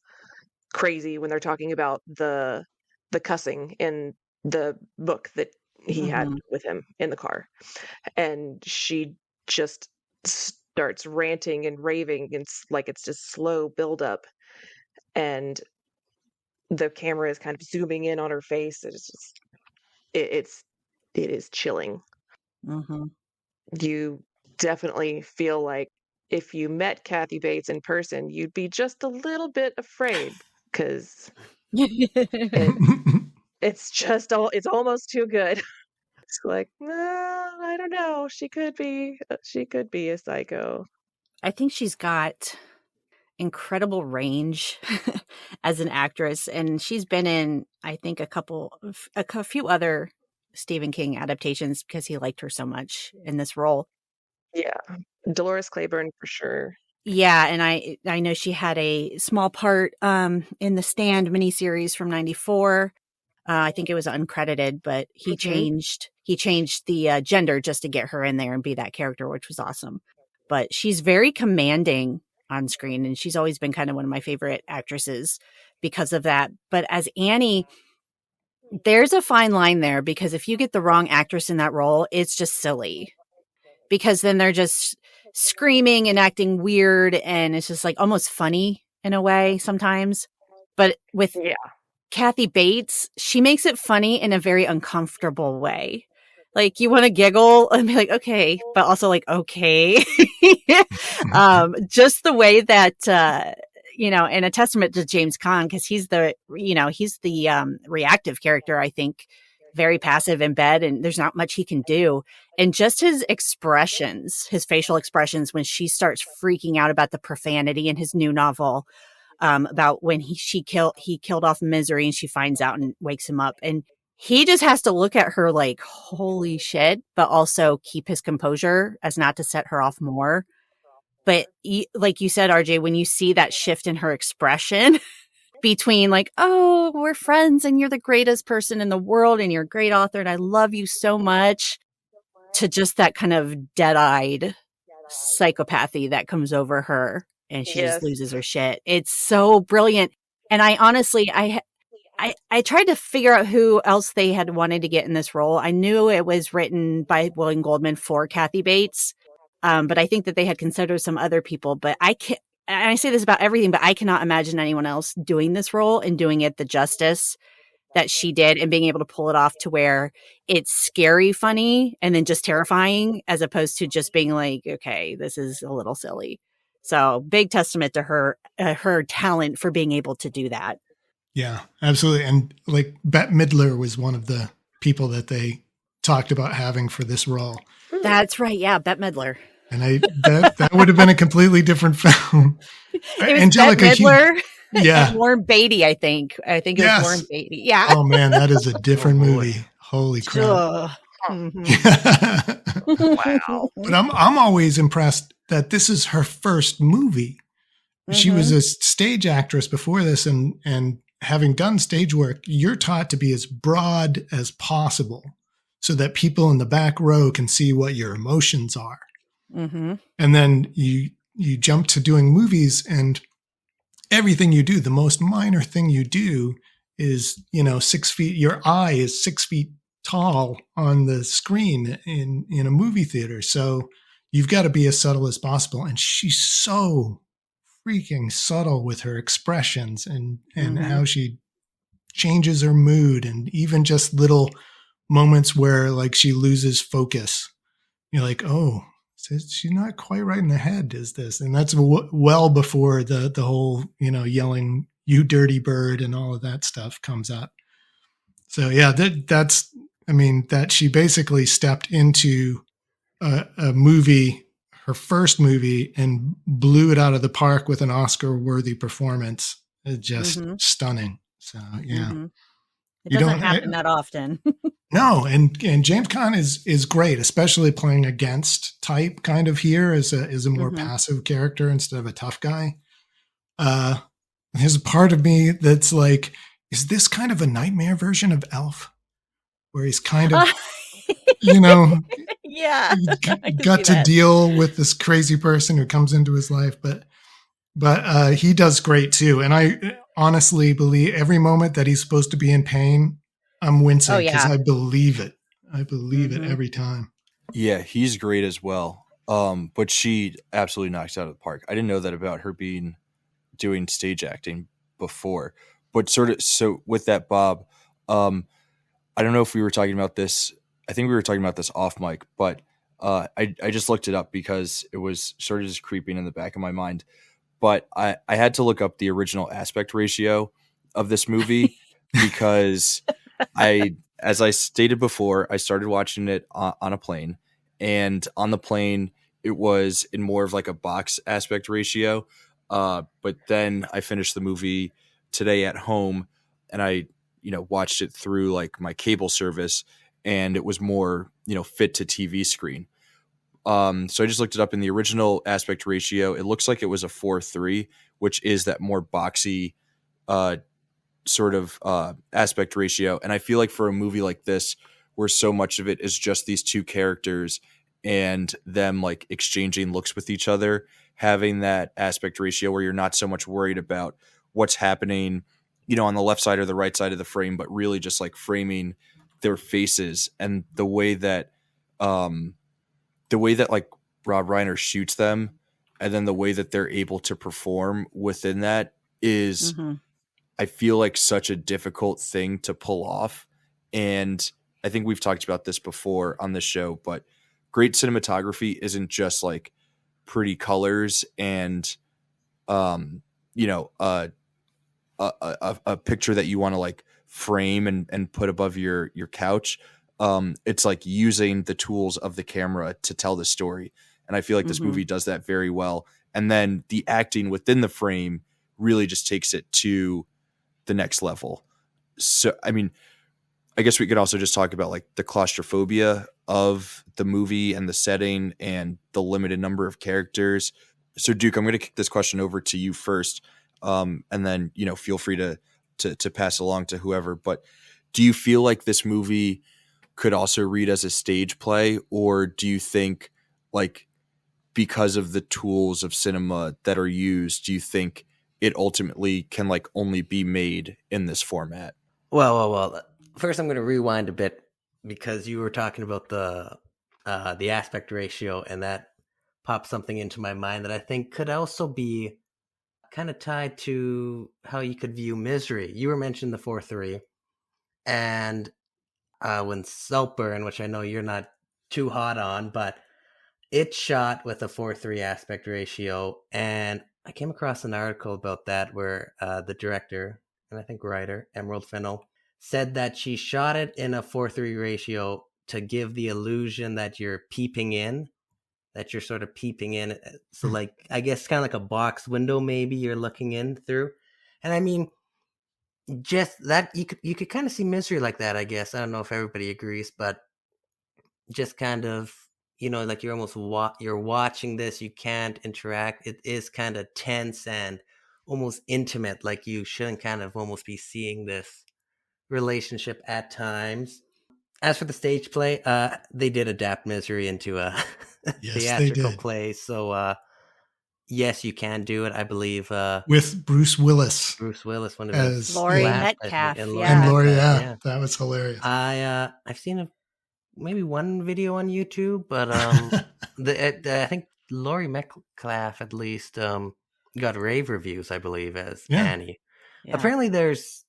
crazy when they're talking about the cussing in the book that he had with him in the car, and she just starts ranting and raving. It's like it's just slow build up, and the camera is kind of zooming in on her face. It's just it is chilling. You definitely feel like if you met Kathy Bates in person, you'd be just a little bit afraid, because it's almost too good. It's like, well, I don't know. She could be a psycho. I think she's got, incredible range as an actress, and she's been in, I think, a few other Stephen King adaptations because he liked her so much in this role. Yeah. Dolores Claiborne for sure. Yeah, and I know she had a small part in the Stand miniseries from '94. I think it was uncredited, but he changed the gender just to get her in there and be that character, which was awesome. But she's very commanding on screen, and she's always been kind of one of my favorite actresses because of that. But as Annie, there's a fine line there, because if you get the wrong actress in that role, it's just silly, because then they're just screaming and acting weird, and it's just like almost funny in a way sometimes. But with Yeah. Kathy Bates, she makes it funny in a very uncomfortable way. Like, you want to giggle and be like, okay, but also like, okay. Just the way that, and a testament to James Caan, because he's the reactive character, I think, very passive in bed, and there's not much he can do. And just his expressions, his facial expressions, when she starts freaking out about the profanity in his new novel, about when he killed off Misery, and she finds out and wakes him up, and he just has to look at her like, holy shit, but also keep his composure as not to set her off more. But like you said, RJ, when you see that shift in her expression between like, oh, we're friends and you're the greatest person in the world and you're a great author and I love you so much, to just that kind of dead-eyed psychopathy that comes over her, and she just loses her shit. It's so brilliant. And I honestly, I tried to figure out who else they had wanted to get in this role. I knew it was written by William Goldman for Kathy Bates, but I think that they had considered some other people. But I can't, and I say this about everything, but I cannot imagine anyone else doing this role and doing it the justice that she did, and being able to pull it off to where it's scary funny and then just terrifying, as opposed to just being like, okay, this is a little silly. So big testament to her talent for being able to do that. Yeah, absolutely. And like Bette Midler was one of the people that they talked about having for this role. That's right. Yeah, Bette Midler. And that would have been a completely different film. It was Angelica Bette Midler. Yeah. And Warren Beatty, I think. It was Warren Beatty. Yeah. Oh man, that is a different movie. Holy crap. Mm-hmm. Wow. But I'm always impressed that this is her first movie. Mm-hmm. She was a stage actress before this, and having done stage work, you're taught to be as broad as possible so that people in the back row can see what your emotions are. Mm-hmm. And then you jump to doing movies, and everything you do, the most minor thing you do is, 6 feet, your eye is 6 feet tall on the screen in a movie theater. So you've got to be as subtle as possible. And she's so freaking subtle with her expressions and how she changes her mood, and even just little moments where like she loses focus. You're like, oh, she's not quite right in the head, is this? And that's well before the whole, yelling, you dirty bird, and all of that stuff comes up. So yeah, that she basically stepped into a movie, her first movie, and blew it out of the park with an Oscar-worthy performance. It's just stunning. So yeah. Mm-hmm. It doesn't happen that often. No, and James Caan is great, especially playing against type kind of here as a more passive character instead of a tough guy. There's a part of me that's like, is this kind of a nightmare version of Elf, where he's kind of, yeah, got to deal with this crazy person who comes into his life, but he does great too. And I honestly believe every moment that he's supposed to be in pain, I'm wincing because I believe it. I believe it every time. Yeah, he's great as well. But she absolutely knocks it out of the park. I didn't know that about her doing stage acting before. But so with that, Bob, I don't know if we were talking about this. I think we were talking about this off mic, but I just looked it up because it was sort of just creeping in the back of my mind. But I had to look up the original aspect ratio of this movie because as I stated before, I started watching it on a plane, and on the plane, it was in more of like a box aspect ratio. But then I finished the movie today at home, and I watched it through like my cable service, and it was more fit to TV screen. So I just looked it up in the original aspect ratio. It looks like it was a 4:3, which is that more boxy uh, sort of aspect ratio. And I feel like for a movie like this, where so much of it is just these two characters and them like exchanging looks with each other, having that aspect ratio where you're not so much worried about what's happening, on the left side or the right side of the frame, but really just like framing their faces and the way that like Rob Reiner shoots them, and then the way that they're able to perform within that is, I feel like, such a difficult thing to pull off. And I think we've talked about this before on the show, but great cinematography isn't just like pretty colors and, you know, a picture that you want to like frame and put above your couch. It's like using the tools of the camera to tell the story. And I feel like this movie does that very well. And then the acting within the frame really just takes it to the next level. So, I mean, I guess we could also just talk about like the claustrophobia of the movie and the setting and the limited number of characters. So, Duke, I'm going to kick this question over to you first, and then feel free to pass along to whoever. But do you feel like this movie could also read as a stage play, or do you think like because of the tools of cinema that are used, do you think it ultimately can like only be made in this format? Well. First, I'm going to rewind a bit because you were talking about the aspect ratio, and that popped something into my mind that I think could also be kind of tied to how you could view Misery. You were mentioning the 4:3, and when Saltburn, which I know you're not too hot on, but it's shot with a 4:3 aspect ratio, and I came across an article about that where the director and I think writer Emerald Fennell said that she shot it in a 4:3 ratio to give the illusion that you're peeping in, that you're sort of peeping in. So like, I guess kind of like a box window, maybe you're looking in through. And I mean, just that you could kind of see Misery like that, I guess. I don't know if everybody agrees, but just kind of, like you're almost you're watching this, you can't interact. It is kind of tense and almost intimate, like you shouldn't kind of almost be seeing this relationship at times. As for the stage play, they did adapt Misery into a Yes, theatrical they did. play, so yes, you can do it. I believe With Bruce Willis Bruce Willis, one of as his Laurie last, I Metcalf, think, and Laurie. Metcalf, Yeah, that was hilarious. I've seen maybe one video on YouTube, but I think Laurie Metcalf at least got rave reviews, I believe, as Annie. Yeah. Apparently, there's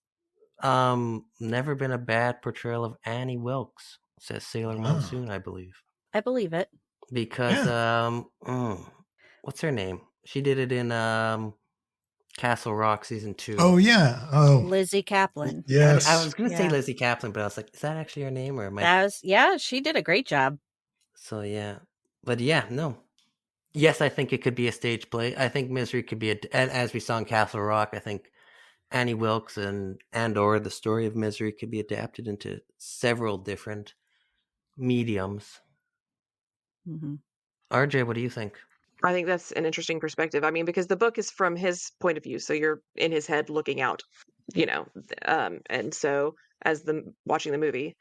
never been a bad portrayal of Annie Wilkes, says Sailor Monsoon, I believe. I believe it. Because what's her name? She did it in Castle Rock season 2. Oh yeah. Oh, Lizzie Kaplan. yes. I was gonna say Yeah. Lizzie Kaplan, but I was like, is that actually her name, or am I? She did a great job. So yeah, but yeah, no. Yes, I think it could be a stage play. I think Misery could be as we saw in Castle Rock. I think Annie Wilkes and or the story of Misery could be adapted into several different mediums. RJ, what do you think? I think that's an interesting perspective. I mean, because the book is from his point of view, so you're in his head looking out, and so as watching the movie,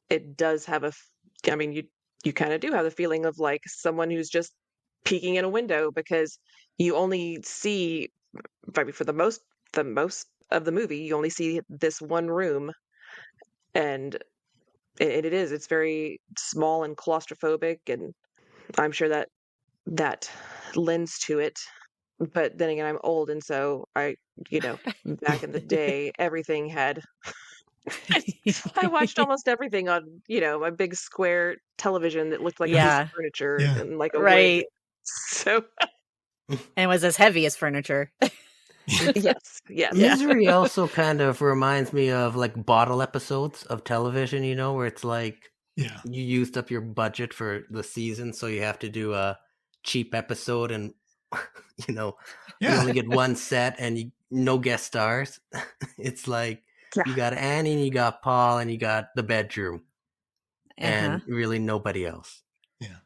it does have I mean, you kind of do have the feeling of like someone who's just peeking in a window, because you only see, for the most of the movie, you only see this one room, and it's very small and claustrophobic, and I'm sure that lends to it. But then again, I'm old, and so back in the day, everything had. I watched almost everything on, a big square television that looked like a piece of furniture and like a wig. So, and was as heavy as furniture. yes. Misery also kind of reminds me of like bottle episodes of television, where it's like you used up your budget for the season, so you have to do a cheap episode, and You know, you Yeah. only get one set and no guest stars. It's like Yeah. you got Annie and you got Paul and you got the bedroom Uh-huh. and really nobody else. Yeah.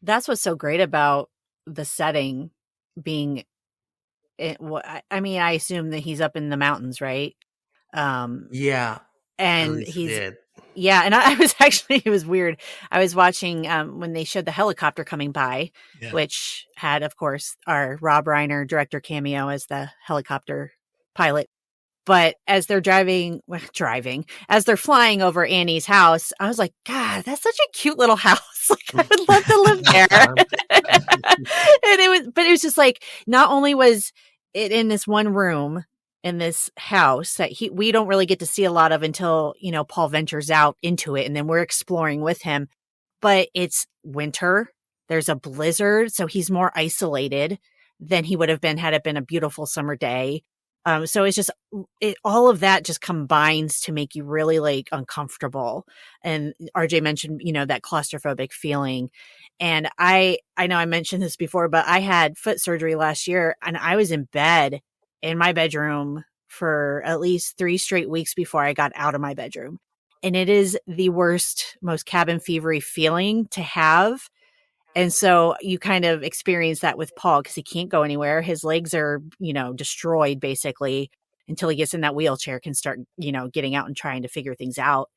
That's what's so great about the setting being I mean, I assume that he's up in the mountains, right? Yeah, at And least he's did. yeah, and I was actually it was weird. I was watching when they showed the helicopter coming by, Yeah. which had, of course, our Rob Reiner director cameo as the helicopter pilot. But as they're as they're flying over Annie's house, I was like, God, that's such a cute little house. Like, I would love to live there. But it was just like, not only was it in this one room in this house that we don't really get to see a lot of until, Paul ventures out into it and then we're exploring with him. But it's winter. There's a blizzard. So he's more isolated than he would have been had it been a beautiful summer day. So it's just all of that just combines to make you really like uncomfortable. And RJ mentioned, that claustrophobic feeling. And I know I mentioned this before, but I had foot surgery last year and I was in bed in my bedroom for at least 3 straight weeks before I got out of my bedroom. And it is the worst, most cabin fevery feeling to have. And so you kind of experience that with Paul because he can't go anywhere. His legs are, destroyed basically until he gets in that wheelchair, can start, getting out and trying to figure things out.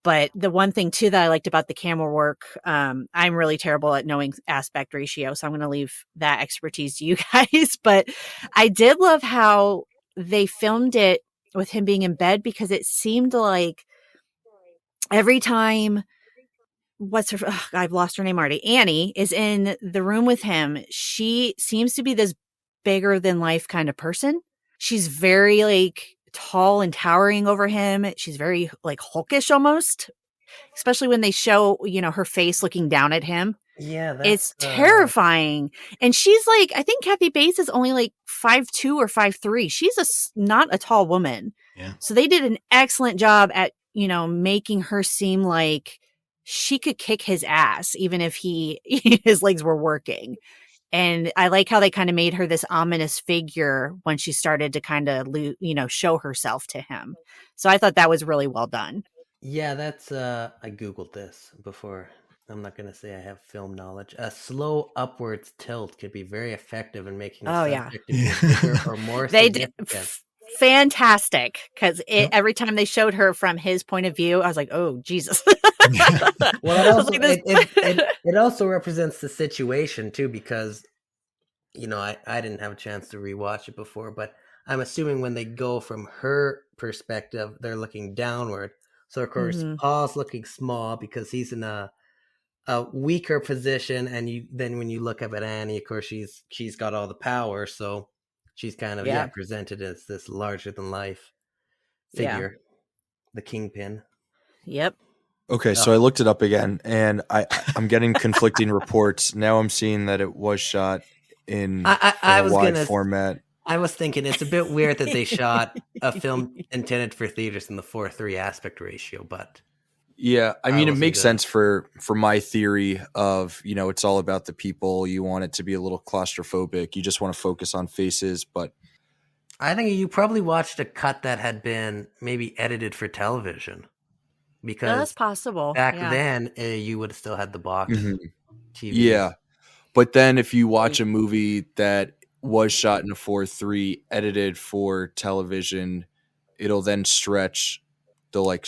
But the one thing too that I liked about the camera work, I'm really terrible at knowing aspect ratio, so I'm going to leave that expertise to you guys. But I did love how they filmed it with him being in bed because it seemed like every time I've lost her name already. Annie is in the room with him. She seems to be this bigger than life kind of person. She's very like tall and towering over him. She's very like Hulkish almost, especially when they show, her face looking down at him. Yeah, It's that's terrifying. And she's like, I think Kathy Bates is only like 5'2" or 5'3". She's not a tall woman. Yeah. So they did an excellent job at, making her seem like she could kick his ass, even if his legs were working. And I like how they kind of made her this ominous figure when she started to kind of, show herself to him. So I thought that was really well done. Yeah, that's I googled this before. I'm not going to say I have film knowledge. A slow upwards tilt could be very effective in making a Oh, yeah. subject appear bigger or more They did significant. fantastic because Yep. every time they showed her from his point of view, I was like, "Oh Jesus!" Well, I was like, this- it also represents the situation too, because I didn't have a chance to rewatch it before, but I'm assuming when they go from her perspective, they're looking downward. So of course, Mhm. Paul's looking small because he's in a weaker position, and then when you look up at Annie, of course she's got all the power, so she's kind of Yeah. presented as this larger than life Yeah. figure, the kingpin. Yep. Okay, so I looked it up again, and I'm getting conflicting reports. Now I'm seeing that it was shot in I a was wide gonna format. I was thinking it's a bit weird that they shot a film intended for theaters in the 4:3 aspect ratio, but Yeah, I I mean, it wasn't makes gonna. sense for my theory of, it's all about the people. You want it to be a little claustrophobic. You just want to focus on faces, but I think you probably watched a cut that had been maybe edited for television, That's because possible. back Yeah. then you would have still had the box Mhm. TVs. Yeah. But then if you watch a movie that was shot in a 4:3, edited for television, it'll then stretch the like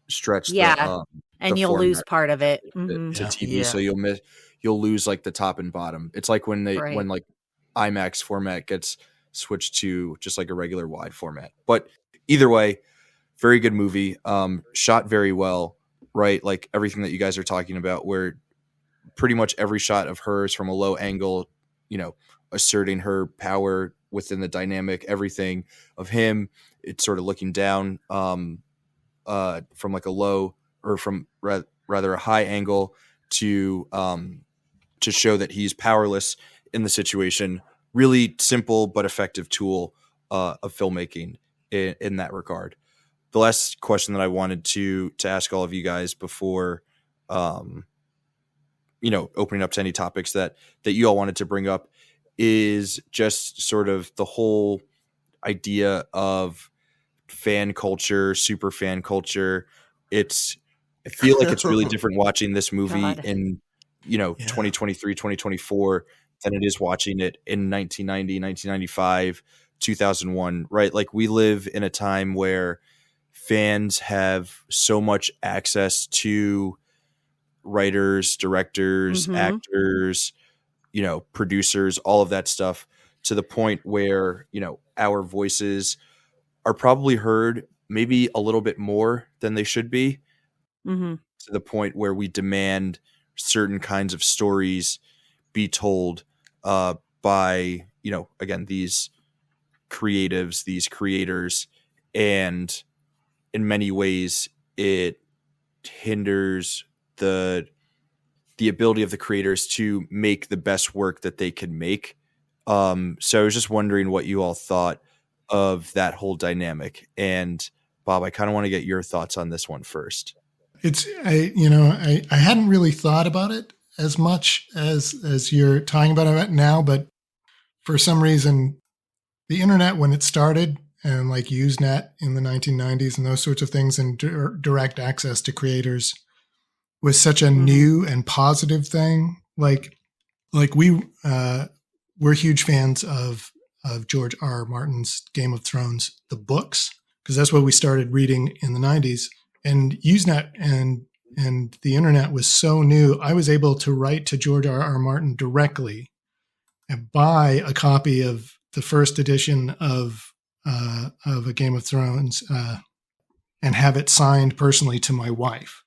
stretch Yeah. And the you'll lose format part of it. to Yeah. TV, so Yeah. you'll lose like the top and bottom. It's like when Right. like IMAX format gets switched to just like a regular wide format. But either way, very good movie. Shot very well, right? Like everything that you guys are talking about, where pretty much every shot of hers from a low angle, asserting her power within the dynamic, everything of him, it's sort of looking down from like a low or from rather a high angle to show that he's powerless in the situation. Really simple but effective tool of filmmaking in that regard. The last question that I wanted to ask all of you guys before opening up to any topics that you all wanted to bring up is just sort of the whole idea of fan culture, super fan culture. I feel like it's really different watching this movie God. in, Yeah. 2023, 2024 than it is watching it in 1990, 1995, 2001, right? Like, we live in a time where fans have so much access to writers, directors, Mhm. actors, producers, all of that stuff, to the point where, our voices are probably heard maybe a little bit more than they should be, Mhm. to the point where we demand certain kinds of stories be told by, again, these creatives, these creators. And in many ways, it hinders the ability of the creators to make the best work that they can make. So I was just wondering what you all thought of that whole dynamic. And Bob, I kind of want to get your thoughts on this one first. I hadn't really thought about it as much as you're talking about it now, but for some reason, the internet, when it started, and like Usenet in the 1990s and those sorts of things, and direct access to creators was such a new and positive thing. Like we're huge fans of George R. R. Martin's Game of Thrones, the books, because that's what we started reading in the 90s. And Usenet and the internet was so new. I was able to write to George R. R. Martin directly and buy a copy of the first edition of a Game of Thrones and have it signed personally to my wife.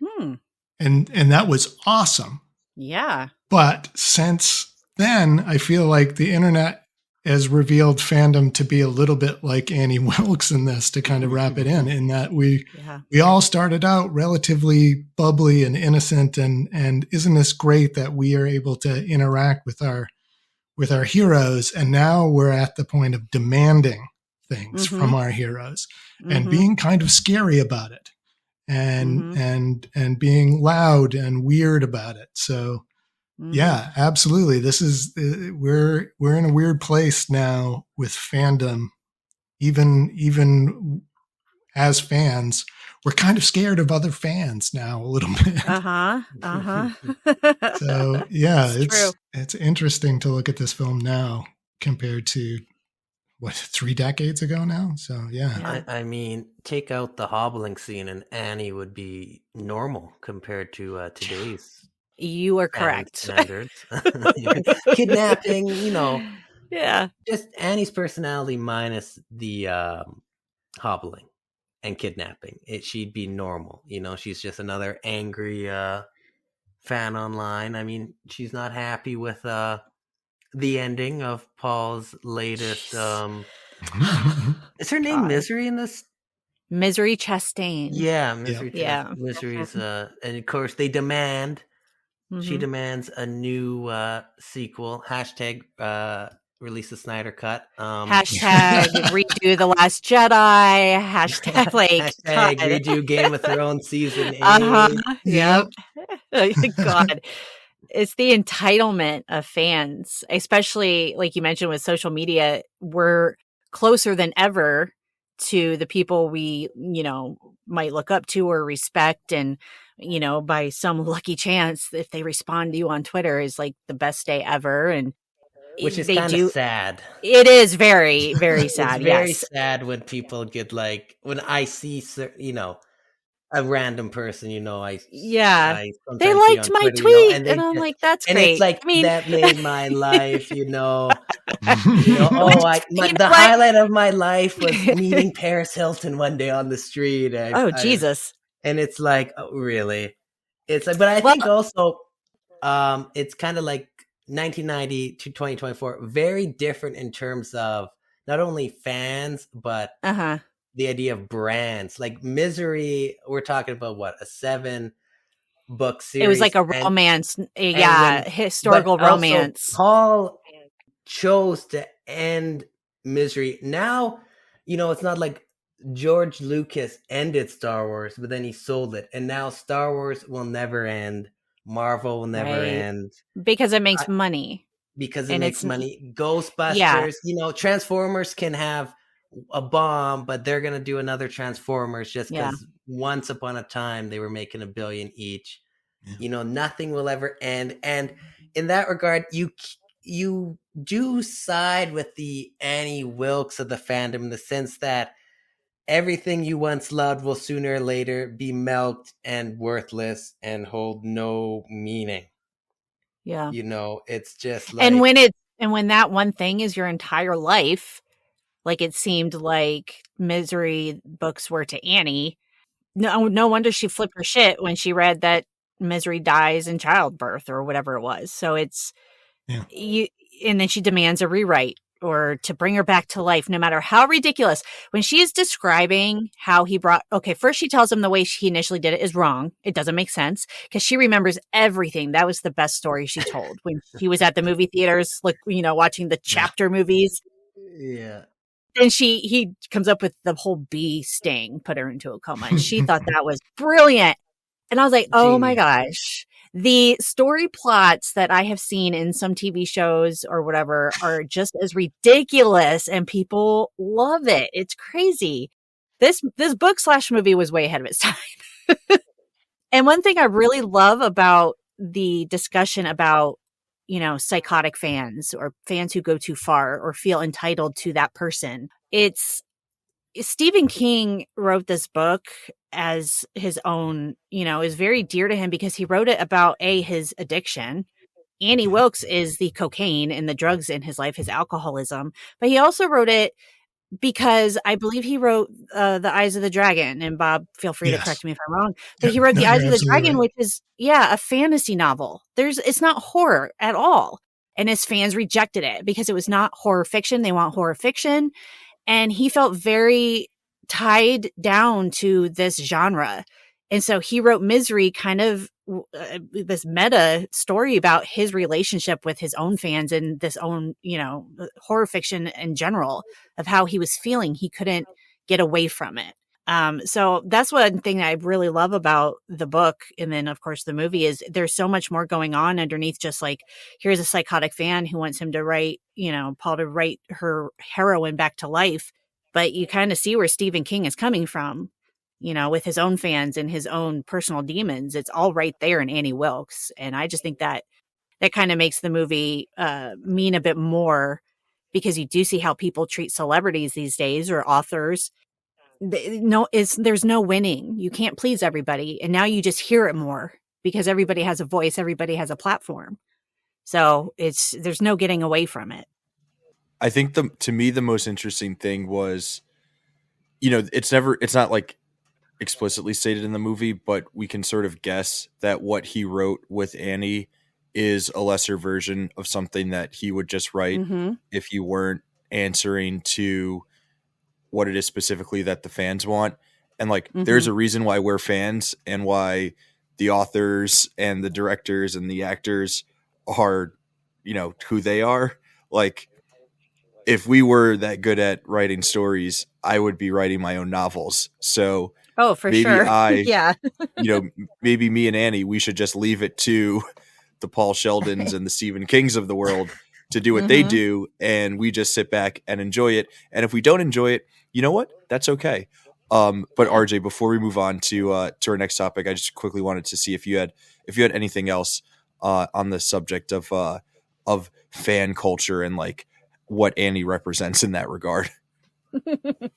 Hmm. And that was awesome. Yeah. But since then, I feel like the internet has revealed fandom to be a little bit like Annie Wilkes in this, to kind of wrap it in that we all started out relatively bubbly and innocent, and isn't this great that we are able to interact with our heroes, and now we're at the point of demanding things from our heroes and being kind of scary about it, and being loud and weird about it. So yeah, absolutely. This is we're in a weird place now with fandom. Even as fans, we're kind of scared of other fans now a little bit. So yeah, it's interesting to look at this film now compared to 3 decades ago now. So yeah. I mean, take out the hobbling scene and Annie would be normal compared to today's You are correct. standards. Kidnapping, Yeah. just Annie's personality minus the hobbling and kidnapping. She'd be normal. She's just another angry fan online. I mean, she's not happy with the ending of Paul's latest. Is her name Misery in this? Misery Chastain. Yeah, Misery. Yeah. Misery's, and of course they demand. She demands a new sequel. Hashtag release the Snyder Cut. Hashtag redo The Last Jedi. Hashtag hashtag redo Game of Thrones season 8. Yep. God. It's the entitlement of fans, especially like you mentioned with social media. We're closer than ever to the people we, might look up to or respect. And, by some lucky chance, if they respond to you on Twitter, is like the best day ever. And which is kind of sad. It is very, very sad. It's very sad when people get when I see, a random person, I they liked my Twitter, tweet, and I'm like, that's and great. it's like, that made my life, the what? highlight of my life was meeting Paris Hilton one day on the street. Jesus. And it's like, oh, really? It's like, but I think also, it's kind of like 1990 to 2024, very different in terms of not only fans, but the idea of brands. Like Misery, we're talking about a 7-book series. It was like a romance, historical romance. Paul chose to end Misery. Now, it's not like George Lucas ended Star Wars, but then he sold it, and now Star Wars will never end. Marvel will never end because it makes money. because it And makes it's money. yeah, Ghostbusters, Transformers can have a bomb, but they're gonna do another Transformers just yeah, because once upon a time they were making $1 billion each. Yeah. Nothing will ever end. And in that regard, you do side with the Annie Wilkes of the fandom in the sense that everything you once loved will sooner or later be milked and worthless and hold no meaning. yeah. It's just And like, when that one thing is your entire life, like it seemed like Misery books were to Annie. No wonder she flipped her shit when she read that Misery dies in childbirth or whatever it was. So it's Yeah. you, and then she demands a rewrite or to bring her back to life, no matter how ridiculous. When she is describing how he first she tells him the way he initially did it is wrong. It doesn't make sense because she remembers everything. That was the best story she told when she was at the movie theaters, like, watching the Yeah. chapter movies. yeah. And he comes up with the whole bee sting, put her into a coma. And she thought that was brilliant. And I was like, oh my Genius. gosh. The story plots that I have seen in some TV shows or whatever are just as ridiculous and people love it. It's crazy. This book / movie was way ahead of its time. And one thing I really love about the discussion about, psychotic fans or fans who go too far or feel entitled to that person. It's Stephen King wrote this book as his own, is very dear to him because he wrote it about his addiction. Annie Wilkes is the cocaine and the drugs in his life, his alcoholism. But he also wrote it because I believe he wrote The Eyes of the Dragon. And Bob, feel free to Yes. correct me if I'm wrong. But Yep. he wrote No, The Eyes you're of the absolutely Dragon, right. which is, a fantasy novel. It's not horror at all. And his fans rejected it because it was not horror fiction. They want horror fiction. And he felt very tied down to this genre. And so he wrote Misery, kind of this meta story about his relationship with his own fans and this own, horror fiction in general, of how he was feeling. He couldn't get away from it. So that's one thing I really love about the book. And then, of course, the movie is there's so much more going on underneath. Just like, here's a psychotic fan who wants him to write, Paul to write her heroine back to life. But you kind of see where Stephen King is coming from, with his own fans and his own personal demons. It's all right there in Annie Wilkes. And I just think that kind of makes the movie mean a bit more, because you do see how people treat celebrities these days or authors. There's no winning. You can't please everybody. And now you just hear it more because everybody has a voice, everybody has a platform. So there's no getting away from it. I think to me the most interesting thing was, it's not like explicitly stated in the movie, but we can sort of guess that what he wrote with Annie is a lesser version of something that he would just write Mm-hmm. if he weren't answering to what it is specifically that the fans want. And like, there's a reason why we're fans and why the authors and the directors and the actors are, who they are. Like, if we were that good at writing stories, I would be writing my own novels. So Oh, for maybe sure. Yeah. maybe me and Annie, we should just leave it to the Paul Sheldons and the Stephen Kings of the world to do what they do, and we just sit back and enjoy it. And if we don't enjoy it, you know what? That's okay. But RJ, before we move on to our next topic, I just quickly wanted to see if you had anything else on the subject of fan culture and like what Annie represents in that regard. Well,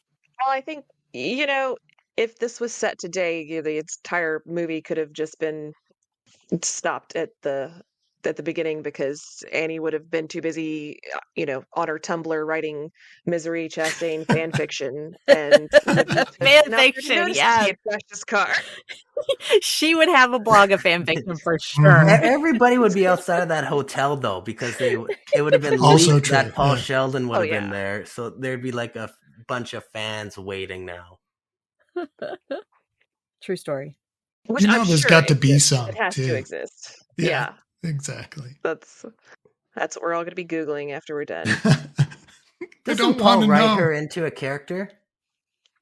I think, if this was set today, the entire movie could have just been stopped at the beginning because Annie would have been too busy, on her Tumblr writing Misery Chastain fan fiction and would have Fan not fiction, noticed yeah. he had crashed his car. She would have a blog of fan fiction for sure. Everybody would be outside of that hotel though, because it would have been Also leaked true, that Paul yeah. Sheldon would Oh, have been yeah. there. So there'd be like a bunch of fans waiting now. True story. Which I'm there's sure got to be exists. some It has too. to exist. Yeah, Yeah, exactly. that's what we're all going to be Googling after we're done. I Doesn't don't Paul want to write know. her into a character?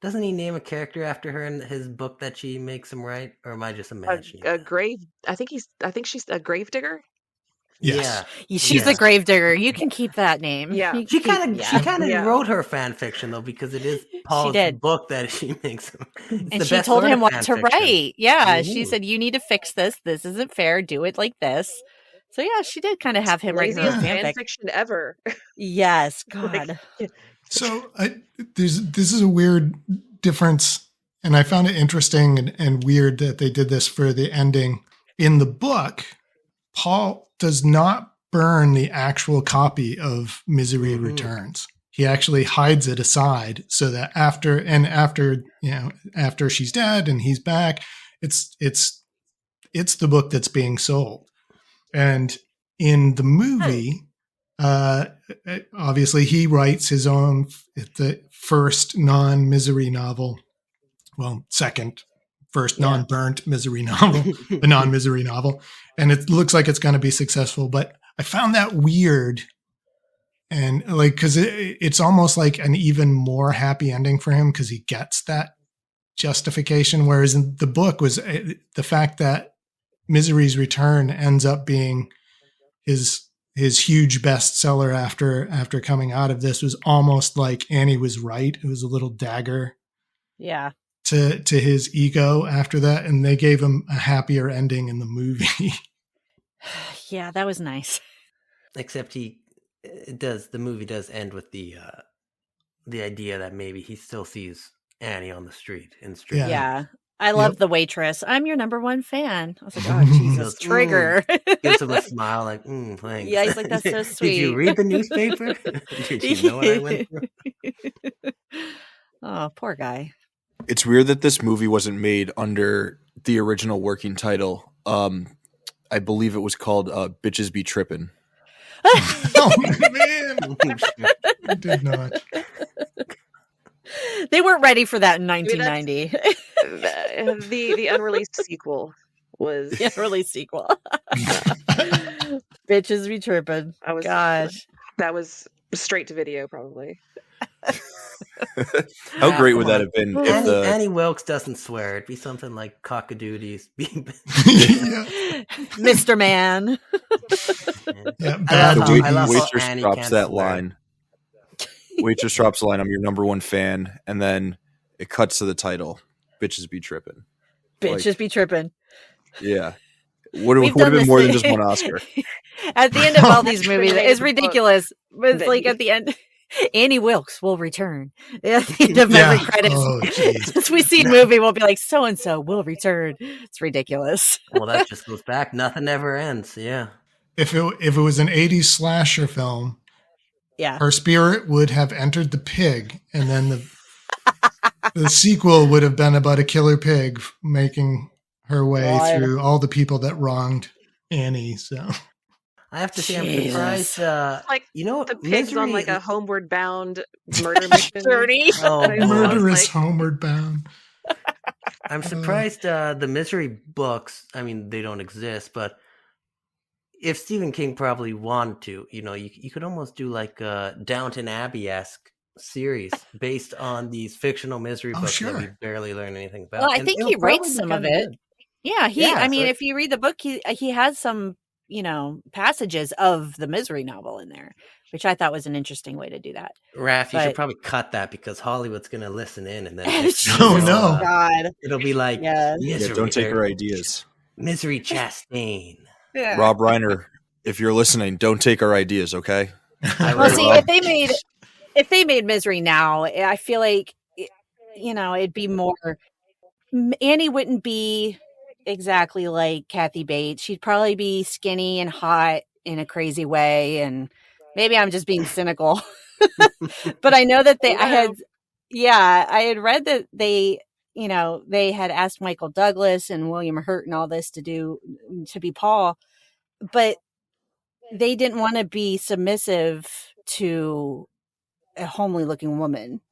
Doesn't he name a character after her in his book that she makes him write? Or am I just imagining A that? grave. I think she's a grave digger. Yes. She's a gravedigger. You can keep that name. Yeah. You She can kind keep- of Yeah. wrote her fan fiction though, because it is Paul's did. book that she makes. It's and the she best told sort him of what fan to fiction. write. Yeah, she Mhm. said, you need to fix this. This isn't fair. Do it like this. So yeah, she did kind of have him write her own Laziest fan fanfic. fiction ever. Yes, Like, God. So this is a weird difference, and I found it interesting and weird that they did this for the ending. In the book, Paul does not burn the actual copy of Misery Returns. He actually hides it aside so that after she's dead and he's back, it's the book that's being sold. And in the movie, obviously he writes his own, the first non-misery novel. Well, first non-burnt misery novel, the non-misery novel. And it looks like it's going to be successful. But I found that weird. And like, because it's almost like an even more happy ending for him because he gets that justification. Whereas in the book was the fact that Misery's Return ends up being his huge bestseller after coming out of this was almost like Annie was right. It was a little dagger. Yeah. To his ego after that, and they gave him a happier ending in the movie. Yeah, that was nice. Except the movie does end with the idea that maybe he still sees Annie on the street in street. Yeah. I love the waitress. I'm your number one fan. I was like, oh, Jesus, trigger. Gives him a smile like, thanks. Yeah, he's like, that's so sweet. Did you read the newspaper? Did you know what I went through? Oh, poor guy. It's weird that this movie wasn't made under the original working title. I believe it was called Bitches Be Trippin'. Oh, man. I did not. They weren't ready for that in 1990. The unreleased sequel was The unreleased sequel. Bitches be tripping. Gosh. That was straight to video, probably. How great would that have been if Annie Wilkes doesn't swear? It'd be something like cockadoodies. Mr. Man. Yeah, waitress drops that line. Waitress drops the line, I'm your number one fan, and then it cuts to the title, Bitches Be Trippin'. Bitches be tripping. Yeah. Would have been more than just one Oscar. At the end of all these movies, it's ridiculous. But it's like at the end, Annie Wilkes will return. At the end of every credits. As we see a movie, we'll be like, so-and-so will return. It's ridiculous. Well, that just goes back. Nothing ever ends. Yeah. If it was an 80s slasher film, her spirit would have entered the pig, and then the sequel would have been about a killer pig making her way through all the people that wronged Annie. So I have to say, I'm surprised. The pig's on like a homeward bound murder mission. Dirty. Murderous homeward bound. I'm surprised the Misery books, I mean, they don't exist, but if Stephen King probably wanted to, you could almost do like a Downton Abbey-esque series based on these fictional misery books that we barely learn anything about. Well, I think he writes some of it. Yeah, if you read the book, he has some, passages of the misery novel in there, which I thought was an interesting way to do that. Raph, you should probably cut that because Hollywood's going to listen in and then God, it'll be like don't take our ideas. Misery Chastain. Yeah. Rob Reiner, if you're listening, don't take our ideas, okay? Well, see, if they made Misery now, I feel like it'd be more. Annie wouldn't be exactly like Kathy Bates. She'd probably be skinny and hot in a crazy way, and maybe I'm just being cynical. But I know that I had read that they had asked Michael Douglas and William Hurt and all this to be Paul, but they didn't want to be submissive to a homely looking woman.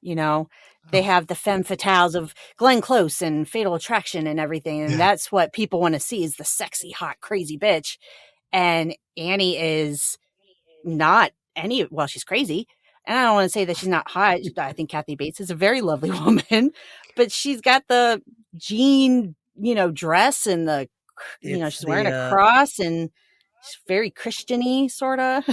They have the femme fatales of Glenn Close and Fatal Attraction and everything. And that's what people want to see, is the sexy, hot, crazy bitch. And Annie is not she's crazy. And I don't want to say that she's not hot. I think Kathy Bates is a very lovely woman, but she's got the jean, dress and she's wearing a cross, and She's very Christian-y, sort of.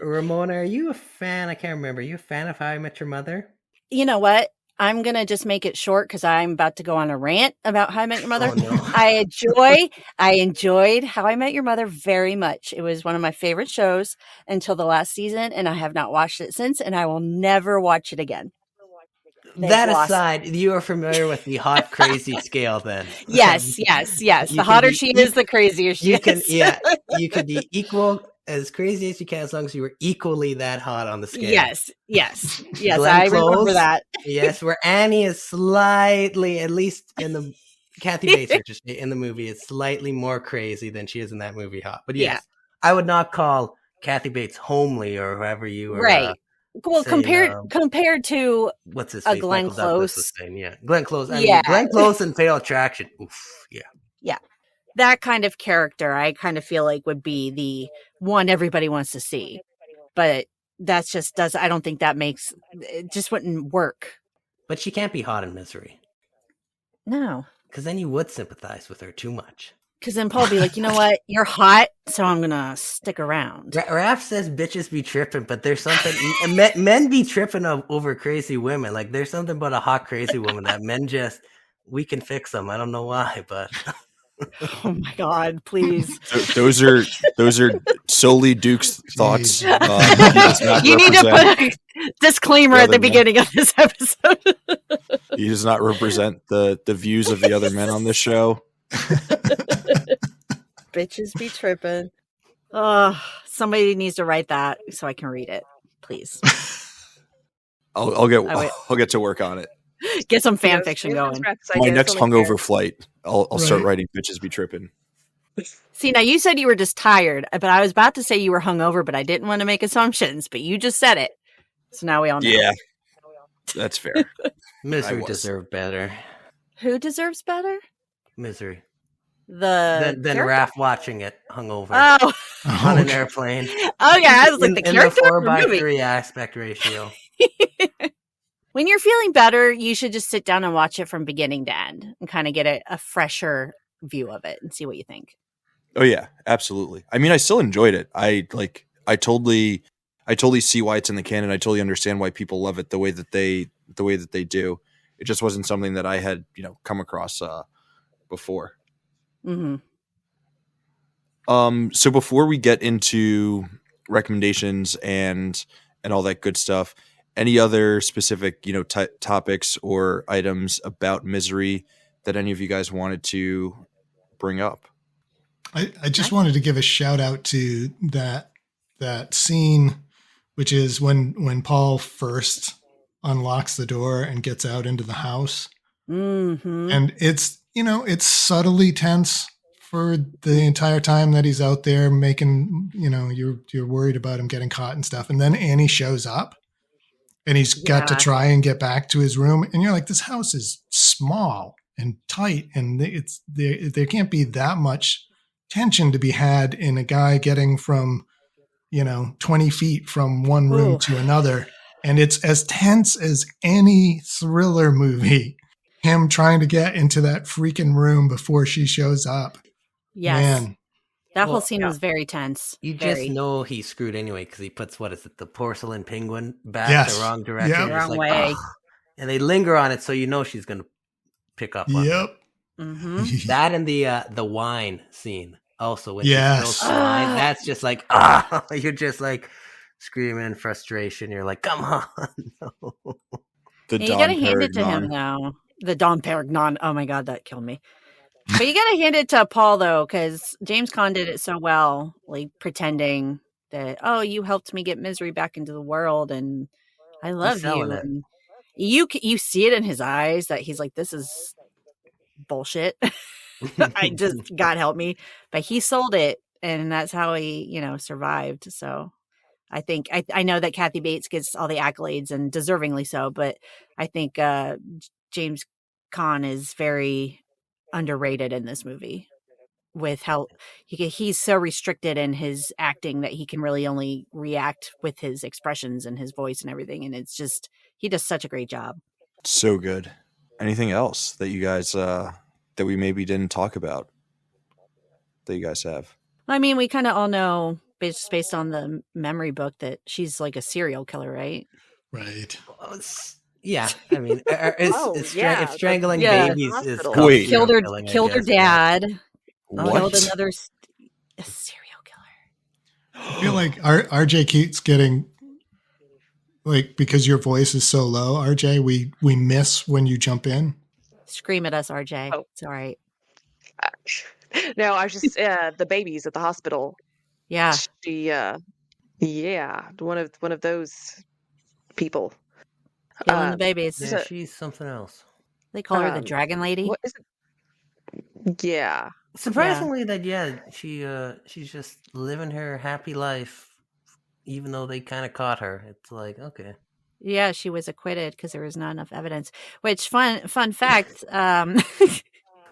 Ramona, are you a fan? I can't remember. Are you a fan of How I Met Your Mother? You know what? I'm going to just make it short because I'm about to go on a rant about How I Met Your Mother. Oh, no. I enjoyed How I Met Your Mother very much. It was one of my favorite shows until the last season, and I have not watched it since, and I will never watch it again. That aside, you are familiar with the hot crazy scale then. Yes. The hotter she is, the crazier she is. Yeah, you could be equal as crazy as you can as long as you were equally that hot on the scale. Yes. I remember that. Yes, where Annie is slightly, at least in the Kathy Bates in the movie, is slightly more crazy than she is in that movie hot. But yes, I would not call Kathy Bates homely or whoever you were. Right. Well, saying, compared to what's his face? Glenn Michael Douglas Close. was saying, yeah, Glenn Close. I mean, Glenn Close and Fatal Attraction. Oof, yeah. That kind of character, I kind of feel like would be the one everybody wants to see, but that's just I don't think that makes it just wouldn't work. But she can't be hot in Misery. No, because then you would sympathize with her too much. Because then Paul would be like, you know what? You're hot, so I'm going to stick around. Raph says bitches be tripping, but there's something... men be tripping over crazy women. Like, there's something about a hot, crazy woman that men just... We can fix them. I don't know why, but... Oh my God, please. Those are solely Duke's thoughts. You need to put a disclaimer at the beginning of this episode. He does not represent the views of the other men on this show. Bitches be tripping. Somebody needs to write that so I can read it, please. I'll get to work on it. Get some fan fiction going. My next hungover flight, I'll start writing bitches be tripping. See, now you said you were just tired, but I was about to say you were hungover, but I didn't want to make assumptions, but you just said it. So now we all know. Yeah, that's fair. Misery deserved better. Who deserves better? Misery. Than Raph watching it hungover on an airplane. Okay, I was like the character in the 4:3 aspect ratio. When you're feeling better, you should just sit down and watch it from beginning to end and kind of get a fresher view of it and see what you think. Oh yeah, absolutely. I mean, I still enjoyed it. I totally see why it's in the canon. I totally understand why people love it the way that they do. It just wasn't something that I had, come across before. Mm-hmm. So before we get into recommendations and all that good stuff, any other specific, topics or items about Misery that any of you guys wanted to bring up? I just wanted to give a shout out to that scene, which is when Paul first unlocks the door and gets out into the house. Mm-hmm. And it's subtly tense for the entire time that he's out there making, you're worried about him getting caught and stuff. And then Annie shows up. And he's got to try and get back to his room. And you're like, this house is small and tight. And there can't be that much tension to be had in a guy getting from, 20 feet from one room to another. And it's as tense as any thriller movie. Him trying to get into that freaking room before she shows up. Yes. Man. That whole scene was very tense. You just know he's screwed anyway because he puts, the porcelain penguin back the wrong direction. The wrong way. And they linger on it so she's going to pick up on it. Mm-hmm. That and the wine scene also. When yes. Wine, that's just like, you're just like screaming in frustration. You're like, come on. No. You got to hand it to him now. The Dom Perignon. Oh my God, that killed me. But you got to hand it to Paul, though, because James Caan did it so well, like pretending that, you helped me get Misery back into the world, and I love you. And you see it in his eyes that he's like, this is bullshit. God help me. But he sold it, and that's how he, survived. So I think, I know that Kathy Bates gets all the accolades, and deservingly so, but I think James Caan is very underrated in this movie with how he's so restricted in his acting that he can really only react with his expressions and his voice and everything. And it's just, he does such a great job. So good. Anything else that you guys, that we maybe didn't talk about that you guys have? I mean, we kind of all know, based on the memory book, that she's like a serial killer, right? Right. Well, yeah, I mean, Yeah, if strangling Yeah. babies is Hospital. called Wait. serial Killed her, killing, I killed her guess. Yeah. dad, Oh, killed What? another a serial killer. I feel like RJ keeps getting like, because your voice is so low, RJ, we miss when you jump in. Scream at us, RJ. Oh. It's all right. No, I was just the babies at the hospital. Yeah. She yeah, one of those people. Killing the Um babies. there's Yeah, a she's something else. They call her the um Dragon Lady. what is it? Yeah. Surprisingly, that she's just living her happy life, even though they kind of caught her. It's like, okay. Yeah, she was acquitted because there was not enough evidence. Which fun fact,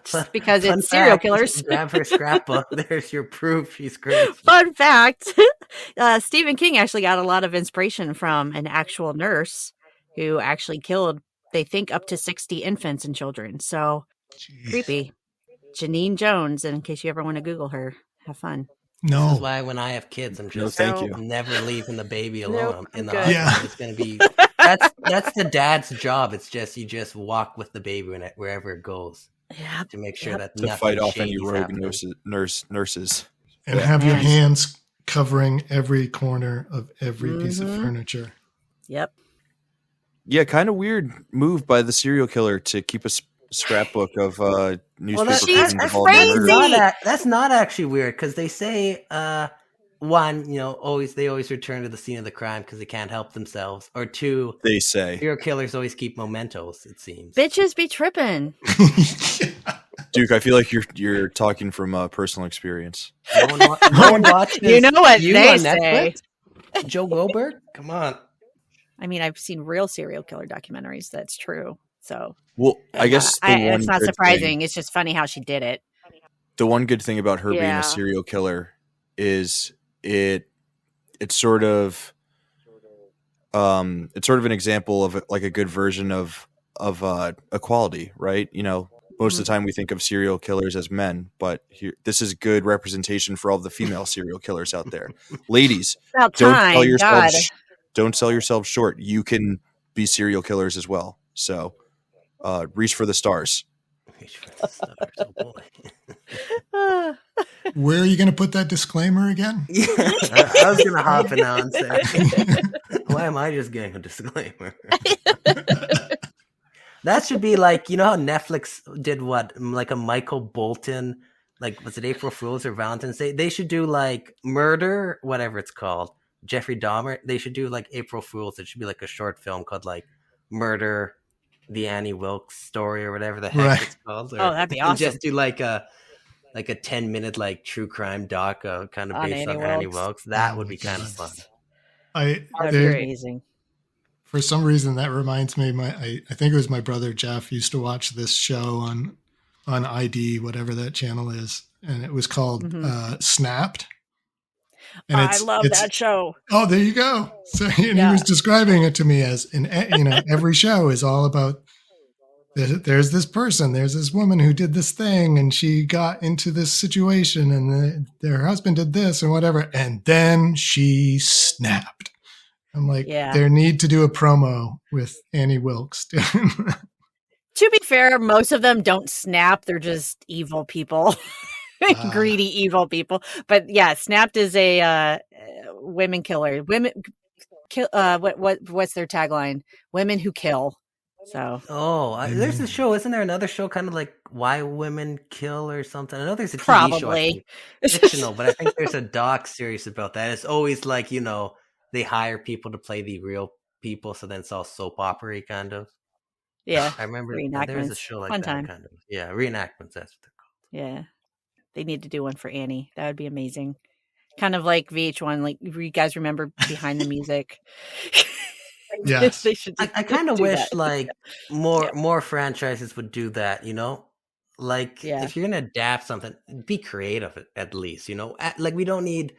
just because Fun it's serial fact, killers. grab her scrapbook. There's your proof she's crazy. Fun fact: Stephen King actually got a lot of inspiration from an actual nurse who actually killed, they think, up to 60 infants and children. So Jeez. creepy. Janine Jones. And in case you ever want to Google her, have fun. This No. is why when I have kids, I'm just thank you. never leaving the baby Nope, alone. I'm In the good. hospital, Yeah. it's gonna be that's the dad's job. It's just you just walk with the baby wherever it goes Yeah. to make sure that To nothing fight off any shady's rogue happening. nurses. And Yeah. have your Man. hands covering every corner of every piece of Mhm. furniture. Yep. Yeah, kind of weird move by the serial killer to keep a scrapbook of newspaper She's clippings of all the crazy. murders. That's not actually weird because they say one, they always return to the scene of the crime because they can't help themselves, or two, They say, serial killers always keep mementos. It seems. Bitches be tripping. Duke, I feel like you're talking from personal experience. No one watches. You know what you they on say. Netflix? Joe Goldberg? Come on. I mean, I've seen real serial killer documentaries. That's true. So Well, I guess it's not good surprising. thing- It's just funny how she did it. the one good thing about her being Yeah. a serial killer is it's sort of an example of like a good version of equality, right? Most of the time we think of serial killers as men, but this is good representation for all the female serial killers out there. Ladies, About don't time. sell yourselves God. don't sell yourselves short. You can be serial killers as well. So reach for the stars. Reach for the stars, oh boy. Ah. Where are you going to put that disclaimer again? Yeah, I was gonna hop in now and say, why am I just getting a disclaimer? That should be like, how Netflix did like a Michael Bolton, like, was it April Fool's or Valentine's Day? They should do like murder, whatever it's called, Jeffrey Dahmer. They should do like April Fool's. It should be like a short film called like Murder, the Annie Wilkes story or whatever the heck Right. it's called. Oh, that'd be and awesome. just do like a 10-minute like true crime doc kind of On based Annie on Annie Wilkes. Wilkes. That Oh would be my kind of God. fun. That'd be There- Great. amazing. for some reason that reminds me, I think it was my brother Jeff used to watch this show on ID, whatever that channel is, and it was called Snapped. And I love that show. Oh, there you go. So and Yeah. he was describing it to me as every show is all about there's this person, there's this woman who did this thing, and she got into this situation, and their husband did this and whatever, and then she snapped. I'm like, Yeah. there need to do a promo with Annie Wilkes. To be fair, most of them don't snap. They're just evil people. Greedy evil people. But yeah, Snapped is a women killer. Women kill what's their tagline? Women who kill. So There's a show. Isn't there another show kind of like Why Women Kill or something? I know there's a TV show, I probably. think, fictional, but I think there's a doc series about that. It's always like, they hire people to play the real people, so then it's all soap opera kind of. Yeah. I remember there's a Reenactments. show like Fun that time. kind of. Yeah, reenactments, that's what they're called. Yeah. They need to do one for Annie. That would be amazing. Kind of like VH1, like you guys remember Behind the Music. Yes. They should I kind of do wish that. like more franchises would do that, Like Yeah. if you're gonna adapt something, be creative at least, Like we don't need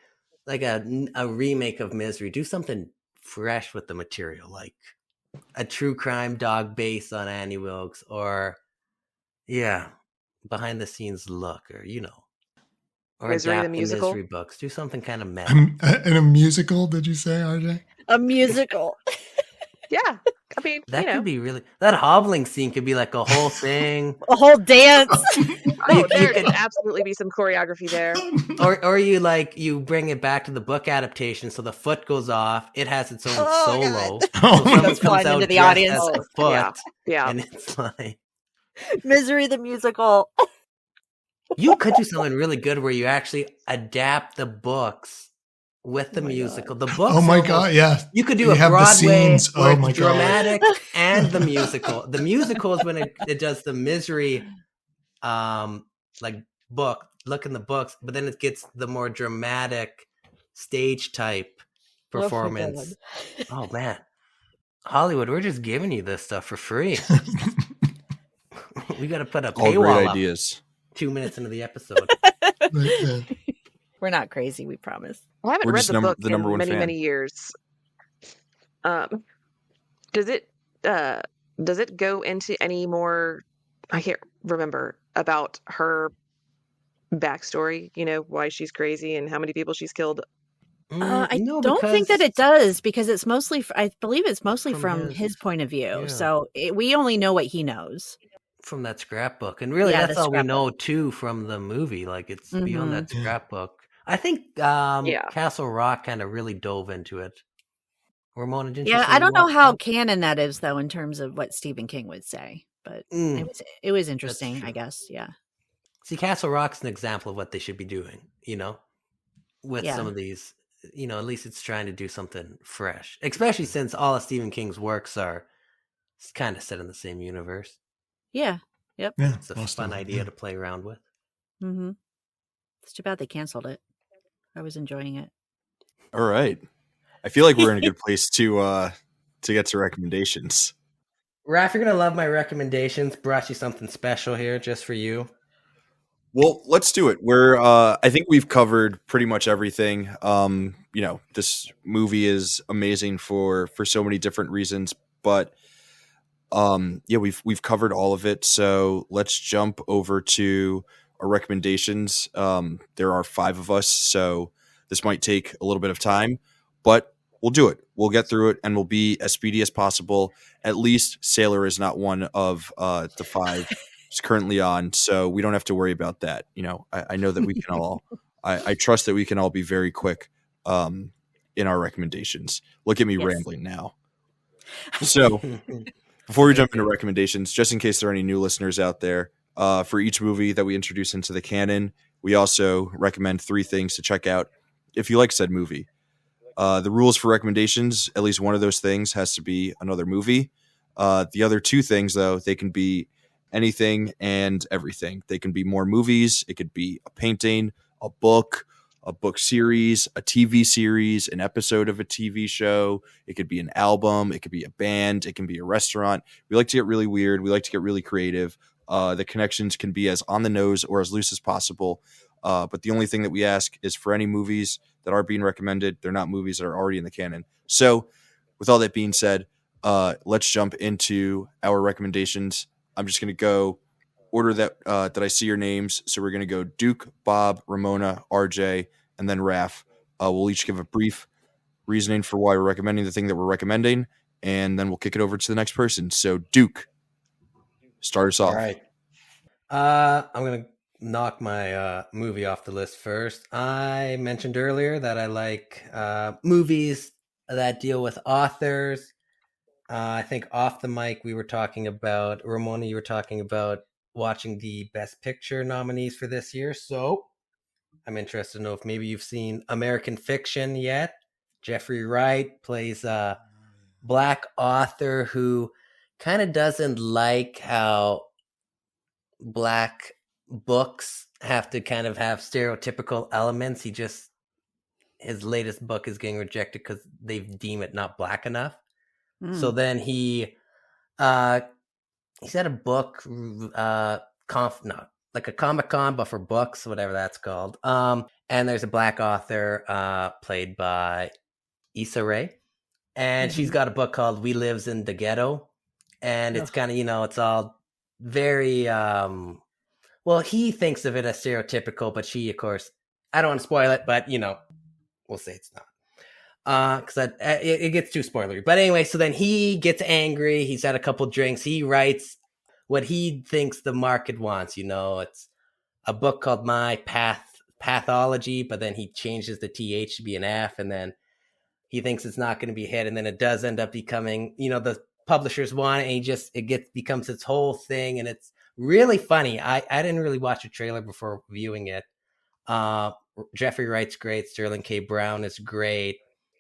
like a remake of Misery. Do something fresh with the material, like a true crime dog based on Annie Wilkes, or behind the scenes look, or Or Misery the adapt the musical. Misery books. Do something kind of meta. In a musical, did you say, RJ? A musical. Yeah, I mean, That could be really. That hobbling scene could be like a whole thing. A whole dance. Oh, you there could- could absolutely be some choreography there. or you bring it back to the book adaptation, so the foot goes off. It has its own Oh, solo. God. Oh, So someone Goes comes flying out into the dressed audience. as the foot, Yeah. and it's like Misery the musical. you could do something really good where you actually adapt the books with the Oh my musical. God. The books. Oh my almost- God! Yeah, You could do You a have the Broadway scenes. where Oh it's my God. dramatic and the musical. The musical is when it does the Misery, like book. Look in the books, but then it gets the more dramatic stage type performance. Oh man, Hollywood, we're just giving you this stuff for free. We got to put a All great paywall up ideas. 2 minutes into the episode. We're not crazy, we promise. Well, I haven't We're read just the number- book the number in one many, fan. many years. Does it go into any more? I can't remember about her backstory. You know, why she's crazy and how many people she's killed. I No, don't think that because it does because it's mostly, I believe it's mostly From from his- his point of view. yeah. So we only know what he knows. from that scrapbook, and really Yeah, that's the all we scrapbook. know too from the movie. Like it's beyond that Yeah. scrapbook. I think Yeah. Castle Rock kind of really dove into it. Ramona, didn't you Yeah, say I you don't know watched how that? canon that is though in terms of what Stephen King would say, but Mm, it was interesting, true. I guess. Yeah. See, Castle Rock's an example of what they should be doing, with Yeah. some of these, at least it's trying to do something fresh, especially since all of Stephen King's works are kind of set in the same universe. Yeah. Yep. Yeah, It's a most of fun them, idea yeah. to play around with. Mm-hmm. It's too bad they canceled it. I was enjoying it. All right. I feel like we're in a good place to get to recommendations. Raph, you're going to love my recommendations. Brought you something special here just for you. Well, let's do it. I think we've covered pretty much everything. This movie is amazing for so many different reasons, but we've covered all of it. So let's jump over to our recommendations. There are 5 of us, so this might take a little bit of time, but we'll do it. We'll get through it, and we'll be as speedy as possible. At least Sailor is not one of the 5 is currently on, so we don't have to worry about that. I know that we can all. I trust that we can all be very quick in our recommendations. Look at me Yes. rambling now. So before we jump into recommendations, just in case there are any new listeners out there, for each movie that we introduce into the canon, we also recommend 3 things to check out if you like said movie. The rules for recommendations, at least one of those things has to be another movie. The other 2 things, though, they can be anything and everything. They can be more movies. It could be a painting, a book series, a TV series, an episode of a TV show. It could be an album. It could be a band. It can be a restaurant. We like to get really weird. We like to get really creative. The connections can be as on the nose or as loose as possible. But the only thing that we ask is for any movies that are being recommended, they're not movies that are already in the canon. So with all that being said, let's jump into our recommendations. I'm just going to go order that I see your names. So we're going to go Duke, Bob, Ramona, RJ, and then Raph. We'll each give a brief reasoning for why we're recommending the thing that we're recommending, and then we'll kick it over to the next person. So Duke, start us off. All right. I'm going to knock my movie off the list first. I mentioned earlier that I like movies that deal with authors. I think off the mic we were talking about, Ramona, you were talking about watching the Best Picture nominees for this year. So I'm interested to know if maybe you've seen American Fiction yet. Jeffrey Wright plays a Black author who kind of doesn't like how Black books have to kind of have stereotypical elements. His latest book is getting rejected because they deem it not Black enough. So then he's at a book, like a Comic-Con, but for books, whatever that's called. And there's a Black author played by Issa Rae. And she's got a book called We Lives in the Ghetto. And it's kind of, it's all very, well, he thinks of it as stereotypical, but she, of course, I don't want to spoil it, but we'll say it's not. Because it gets too spoilery. But anyway, so then he gets angry. He's had a couple drinks. He writes what he thinks the market wants. It's a book called My Pathology, but then he changes the TH to be an F, and then he thinks it's not going to be a hit, and then it does end up becoming, the publishers want it, and becomes its whole thing, and it's really funny. I didn't really watch a trailer before viewing it. Jeffrey Wright's great. Sterling K. Brown is great.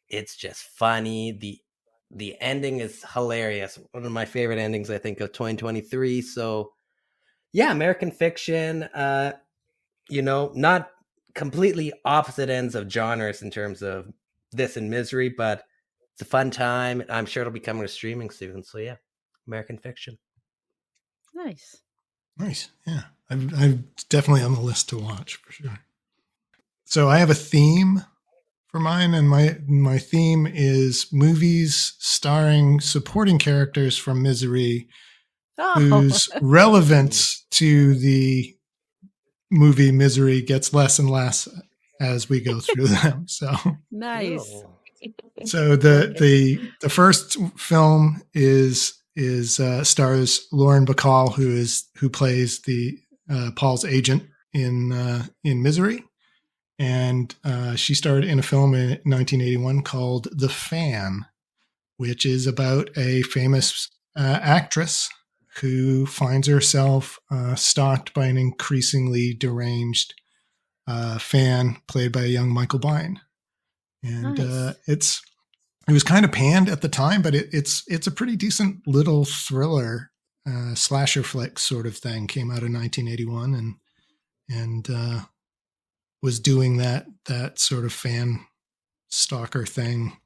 It's just funny. The ending is hilarious. One of my favorite endings, I think, of 2023. So, yeah, American Fiction. Not completely opposite ends of genres in terms of this and Misery, but it's a fun time. I'm sure it'll be coming to streaming soon. So, yeah, American Fiction. Nice. Yeah, I'm definitely on the list to watch for sure. So I have a theme for mine, and my theme is movies starring supporting characters from Misery whose relevance to the movie Misery gets less and less as we go through them. So nice. So the first film is stars Lauren Bacall, who plays the Paul's agent in Misery. And she starred in a film in 1981 called The Fan, which is about a famous actress who finds herself stalked by an increasingly deranged fan played by a young Michael Biehn. And nice. It was kind of panned at the time, but it's a pretty decent little thriller slasher flick sort of thing. Came out in 1981 and was doing that sort of fan stalker thing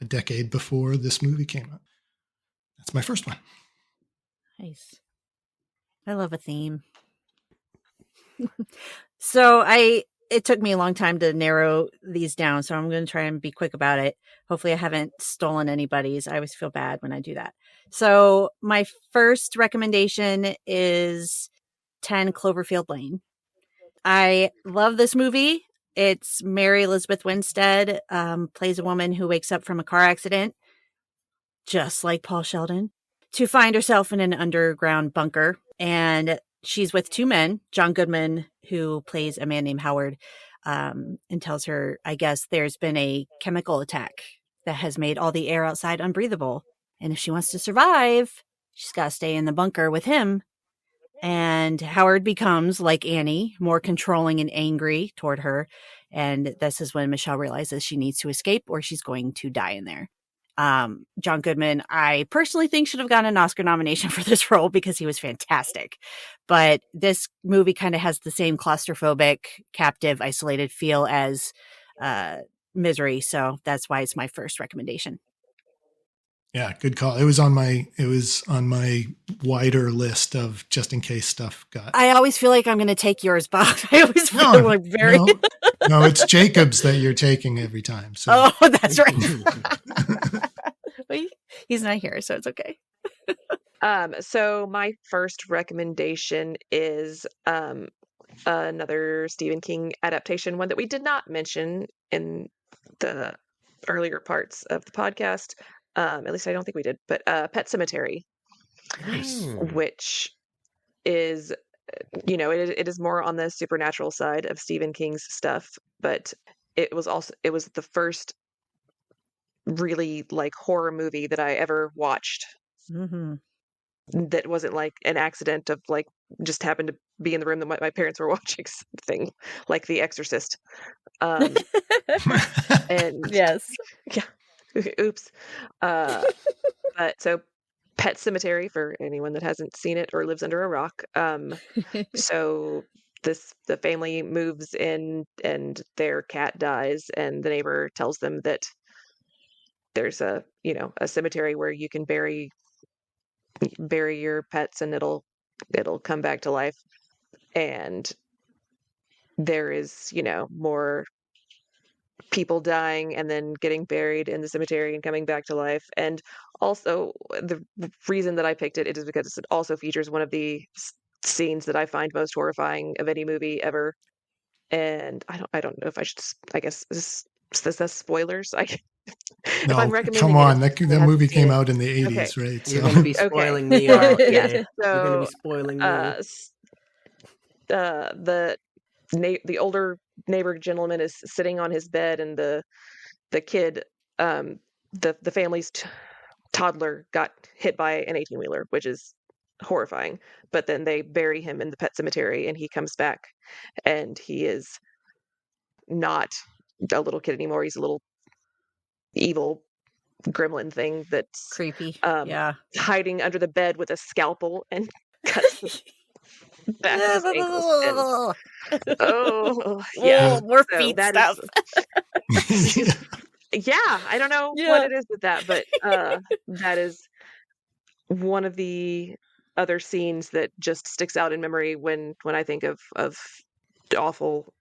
a decade before this movie came out. That's my first one. Nice. I love a theme. So it took me a long time to narrow these down, so I'm going to try and be quick about it. Hopefully I haven't stolen anybody's. I always feel bad when I do that. So my first recommendation is 10 Cloverfield Lane. I love this movie. It's Mary Elizabeth Winstead, plays a woman who wakes up from a car accident, just like Paul Sheldon, to find herself in an underground bunker. And she's with two men, John Goodman, who plays a man named Howard, and tells her, I guess, there's been a chemical attack that has made all the air outside unbreathable. And if she wants to survive, she's got to stay in the bunker with him. And Howard becomes, like Annie, more controlling and angry toward her. And this is when Michelle realizes she needs to escape or she's going to die in there. John Goodman, I personally think should have gotten an Oscar nomination for this role because he was fantastic. But this movie kind of has the same claustrophobic, captive, isolated feel as Misery. So that's why it's my first recommendation. Yeah, good call. It was on my wider list of just in case stuff got. I always feel like I'm going to take yours, Bob. I always feel like very. No, it's Jacob's that you're taking every time. So. Oh, that's right. He's not here, so it's okay. So my first recommendation is another Stephen King adaptation, one that we did not mention in the earlier parts of the podcast. At least I don't think we did, but Pet Sematary, which is, it is more on the supernatural side of Stephen King's stuff, but it was the first really like horror movie that I ever watched. Mm-hmm. That wasn't like an accident of like just happened to be in the room that my parents were watching something like The Exorcist. And yes. Yeah. Oops. But so Pet Sematary, for anyone that hasn't seen it or lives under a rock. So the family moves in and their cat dies, and the neighbor tells them that there's a cemetery where you can bury your pets and it'll come back to life. And there is, more people dying and then getting buried in the cemetery and coming back to life. And also the reason that I picked it is because it also features one of the scenes that I find most horrifying of any movie ever. and I don't know if I should. I guess is this spoilers? If I'm No, recommending come it, on. if That someone hasn't movie seen came it, out in the okay, 80s, right? You're So going to be okay. spoiling me, aren't you? Yes. You're going to be So, spoiling me. the the older neighbor gentleman is sitting on his bed, and the kid, the family's toddler got hit by an 18-wheeler, which is horrifying. But then they bury him in the pet cemetery, and he comes back, and he is not a little kid anymore. He's a little evil gremlin thing that's Creepy. um, Yeah. hiding under the bed with a scalpel and cuts the back of his ankles. And oh yeah, Oh, more so feet that is stuff. yeah. I don't know what Yeah. it is with that, but that is one of the other scenes that just sticks out in memory when I think of awful,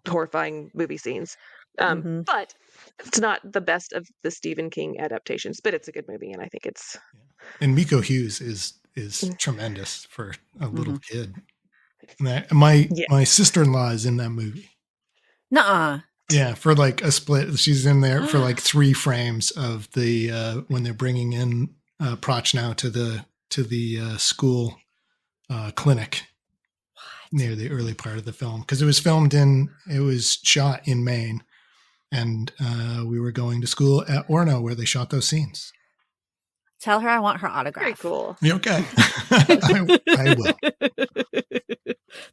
horrifying movie scenes. Mhm. But it's not the best of the Stephen King adaptations, but it's a good movie, and I think it's and Miko Hughes is tremendous for a little Mhm. kid. My yeah. sister-in-law is in that movie. Nuh-uh. Yeah, for like a split. She's in there for like 3 frames of the when they're bringing in Prochnow to the school clinic near the early part of the film, because it was shot in Maine, and we were going to school at Orono where they shot those scenes. Tell her I want her autograph. Very cool. You okay? I will.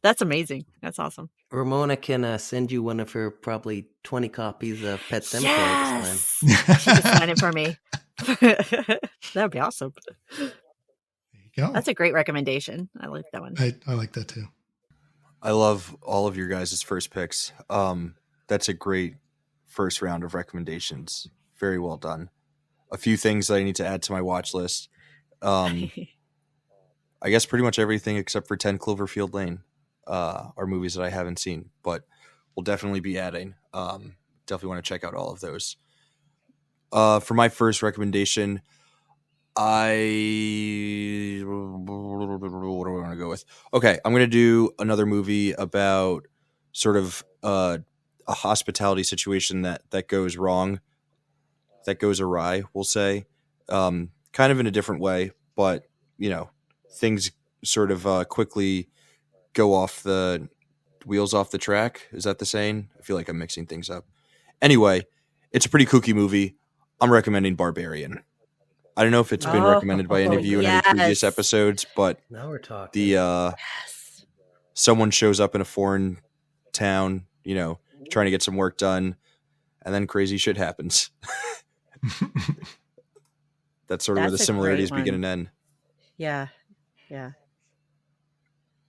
That's amazing. That's awesome. Ramona can send you one of her probably 20 copies of Pet Cemetery this time. Yes. She can sign it for me. That'd be awesome. There you go. That's a great recommendation. I like that one. I like that too. I love all of your guys' first picks. That's a great first round of recommendations. Very well done. A few things that I need to add to my watch list. I guess pretty much everything except for 10 Cloverfield Lane are movies that I haven't seen, but we'll definitely be adding. Definitely want to check out all of those. For my first recommendation, what do I want to go with? Okay, I'm going to do another movie about sort of a hospitality situation that goes wrong, that goes awry, we'll say, kind of in a different way, but things sort of quickly go off the wheels off the track. Is that the saying? I feel like I'm mixing things up. Anyway, it's a pretty kooky movie. I'm recommending Barbarian. I don't know if it's been recommended by any of you in any previous episodes, but Now we're talking. the someone shows up in a foreign town, trying to get some work done, and then crazy shit happens. That's sort of where the similarities begin and end. Yeah. Yeah.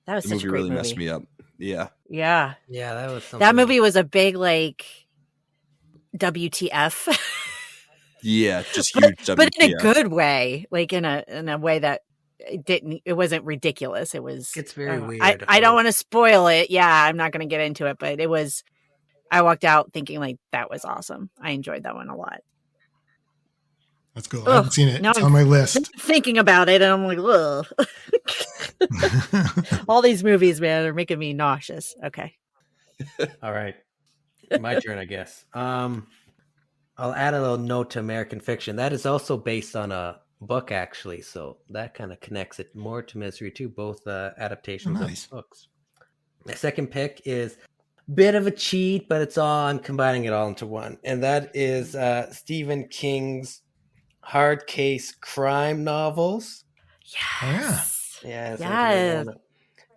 That was the such movie a great really movie. messed me up. Yeah. Yeah. Yeah, that was something. That movie was a big, like, WTF. Yeah, just huge WTF. But in a good way, like in a way that it wasn't ridiculous. It was. It's very weird. I don't want to spoil it. Yeah, I'm not going to get into it, but it was. I walked out thinking like that was awesome. I enjoyed that one a lot. That's cool. I haven't seen it. It's on my list. Thinking about it, and I'm like, ugh. All these movies, man, are making me nauseous. Okay. All right. My turn, I guess. I'll add a little note to American Fiction. That is also based on a book, actually. So that kind of connects it more to Misery, too. Both adaptations of books. My second pick is a bit of a cheat, but I'm combining it all into one. And that is Stephen King's hard case crime novels. Yes. Yeah.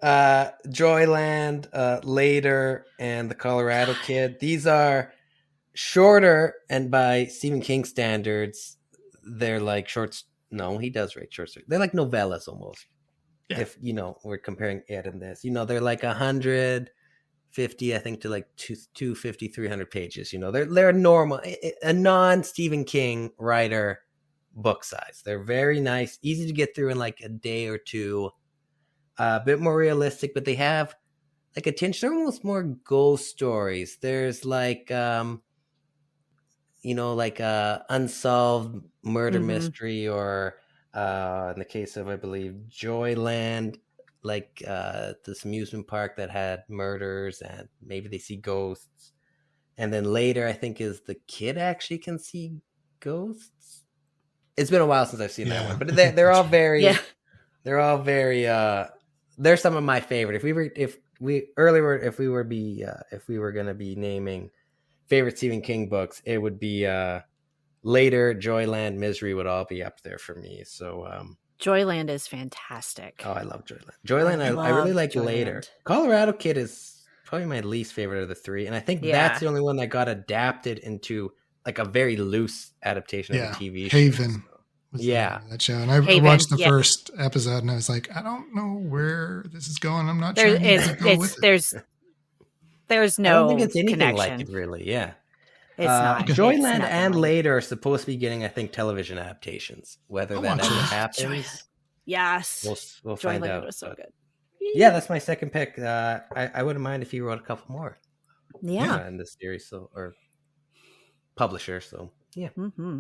Joyland, Later, and The Colorado Kid. These are shorter, and by Stephen King standards, they're like shorts. No, he does write short stories. They're like novellas almost. Yeah. If we're comparing it and this, they're like 150, I think, to like 250, 300 pages. They're normal, a non-Stephen King writer book size. They're very nice, easy to get through in like a day or two. A bit more realistic, but they have like a tinge. They're almost more ghost stories. There's like like a unsolved murder mystery, or in the case of, I believe, Joyland, like this amusement park that had murders, and maybe they see ghosts. And then later, I think, is the kid actually can see ghosts. It's been a while since I've seen that one, but they're all very, Yeah. they're all very. They're some of my favorite. If we were gonna be naming favorite Stephen King books, it would be later Joyland, Misery would all be up there for me. So Joyland is fantastic. oh, I love Joyland. Joyland, I really love like Joyland. later. Colorado Kid is probably my least favorite of the three, and I think that's the only one that got adapted into like a very loose adaptation of a TV show. Haven. Yeah, that show, and I watched the first episode, and I was like, I don't know where this is going. I'm not sure. There's no I don't think it's anything connection. like it, really. Yeah, it's not. Joyland and later are supposed to be getting, I think, television adaptations. Whether that ever happens, yes, we'll find out. Was so good. Yeah, that's my second pick. I wouldn't mind if you wrote a couple more. Yeah, in this series, or publisher. So yeah. Mm-hmm.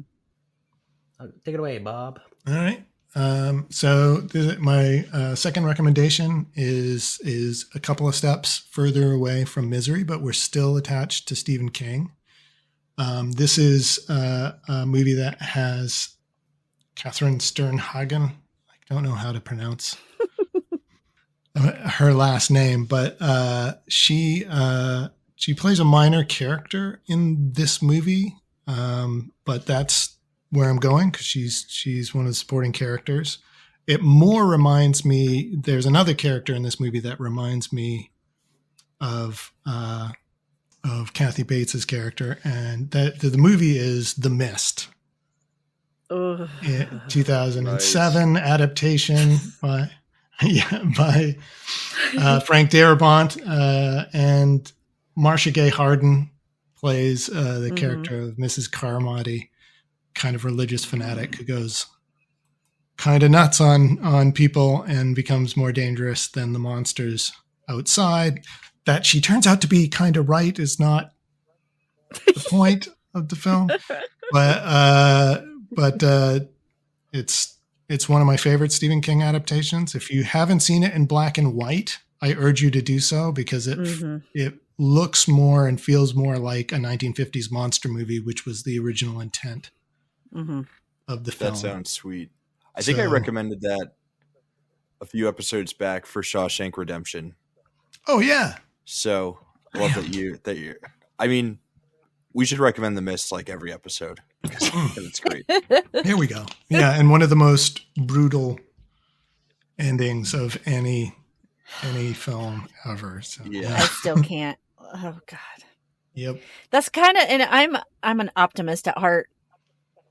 Take it away, Bob. All right. So my second recommendation is a couple of steps further away from Misery, but we're still attached to Stephen King. This is a movie that has Catherine Sternhagen. I don't know how to pronounce her last name, but she plays a minor character in this movie, but that's where I'm going, because she's one of the supporting characters. It more reminds me, there's another character in this movie that reminds me of Kathy Bates's character, and the movie is The Mist. 2007 adaptation by Frank Darabont, and Marcia Gay Harden plays the character of Mrs. Carmody, kind of religious fanatic who goes kind of nuts on people and becomes more dangerous than the monsters outside. That she turns out to be kind of right is not the point of the film, but it's one of my favorite Stephen King adaptations. If you haven't seen it in black and white, I urge you to do so, because it looks more and feels more like a 1950s monster movie, which was the original intent of the film. That sounds sweet. I think I recommended that a few episodes back for Shawshank Redemption. Oh yeah. So I love that you. I mean, we should recommend The Mist like every episode, because it's great. Here we go. Yeah, and one of the most brutal endings of any film ever. So, yeah. I still can't. Oh God. Yep. That's kind of, and I'm an optimist at heart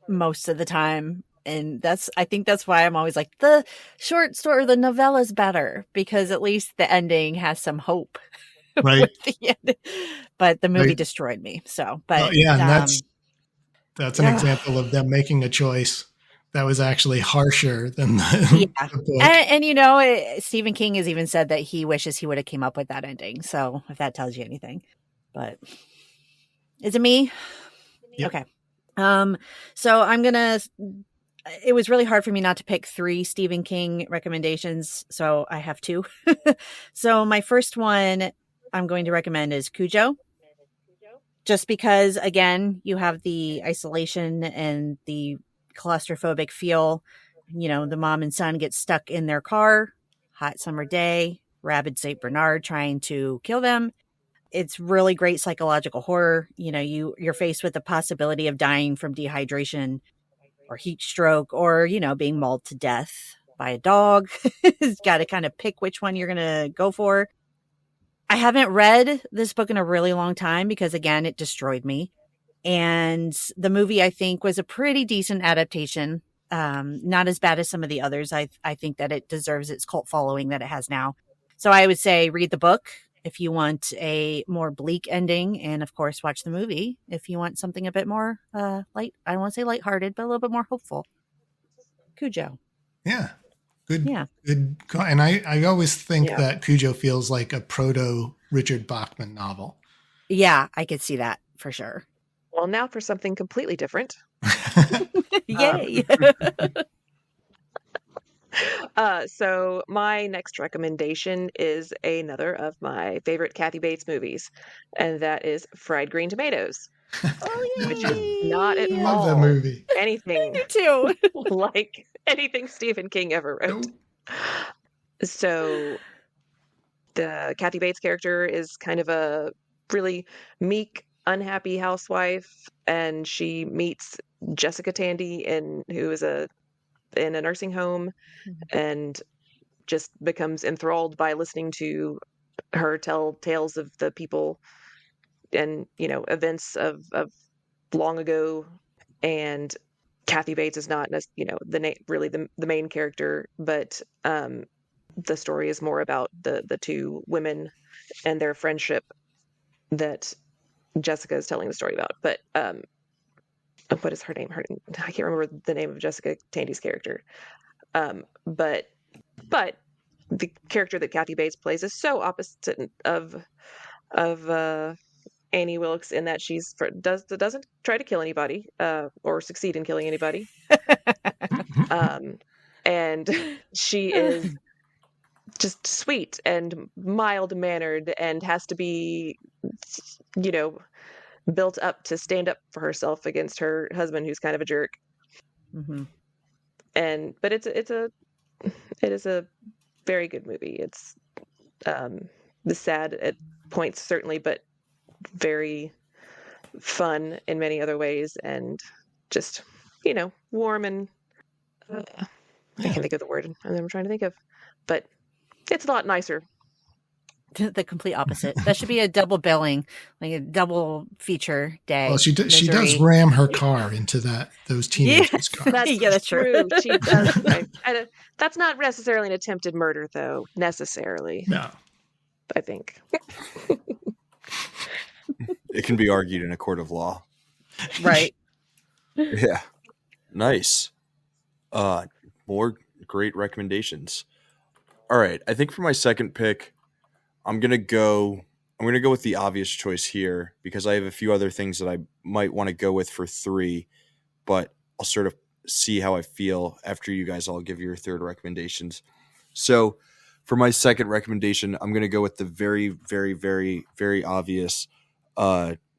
most of the time, and I think that's why I'm always like, the short story, the novella's better, because at least the ending has some hope. Right. But the movie destroyed me. So, but and that's an example of them making a choice that was actually harsher than the book. And Stephen King has even said that he wishes he would have came up with that ending. So if that tells you anything, but is it me? Yep. Okay. So it was really hard for me not to pick 3 Stephen King recommendations. So I have 2. So my first one I'm going to recommend is Cujo. Just because, again, you have the isolation and the claustrophobic feel. The mom and son get stuck in their car, hot summer day, rabid St. Bernard trying to kill them. It's really great psychological horror. You're faced with the possibility of dying from dehydration or heat stroke, or, being mauled to death by a dog. It's got to kind of pick which one you're going to go for. I haven't read this book in a really long time because, again, it destroyed me. And the movie, I think, was a pretty decent adaptation. Not as bad as some of the others. I think that it deserves its cult following that it has now. So I would say read the book if you want a more bleak ending, and of course watch the movie if you want something a bit more light. I don't want to say lighthearted, but a little bit more hopeful. Cujo. Yeah. Good. Yeah. Good. And I always think that Cujo feels like a proto Richard Bachman novel. Yeah, I could see that for sure. Well, now for something completely different. Yay. So my next recommendation is another of my favorite Kathy Bates movies, and that is Fried Green Tomatoes, which is not I at Oh, love that all movie. anything me too. like anything Stephen King ever wrote. Nope. So the Kathy Bates character is kind of a really meek, unhappy housewife, and she meets Jessica Tandy, who is in a nursing home, and just becomes enthralled by listening to her tell tales of the people and events of long ago. And Kathy Bates is not really the main character, but the story is more about the two women and their friendship that Jessica is telling the story about. But what is her name? I can't remember the name of Jessica Tandy's character. But the character that Kathy Bates plays is so opposite of Annie Wilkes in that doesn't try to kill anybody or succeed in killing anybody. And she is just sweet and mild mannered and has to be, you know, built up to stand up for herself against her husband, who's kind of a jerk. Mm-hmm. But it is a very good movie. It's the sad at points certainly, but very fun in many other ways, and just warm and I can't think of the word I'm trying to think of, but it's a lot nicer. The complete opposite. That should be a double billing, like a double feature day. Well, she does Misery. ram her car into those teenagers' car. That's Yeah, that's true. She does. That's not necessarily an attempted murder, though, necessarily. No. I think. It can be argued in a court of law. Right. Yeah. Nice. More great recommendations. All right. I think for my second pick, I'm gonna go with the obvious choice here because I have a few other things that I might want to go with for 3, but I'll sort of see how I feel after you guys all give your third recommendations. So for my second recommendation, I'm going to go with the very, very, very, very obvious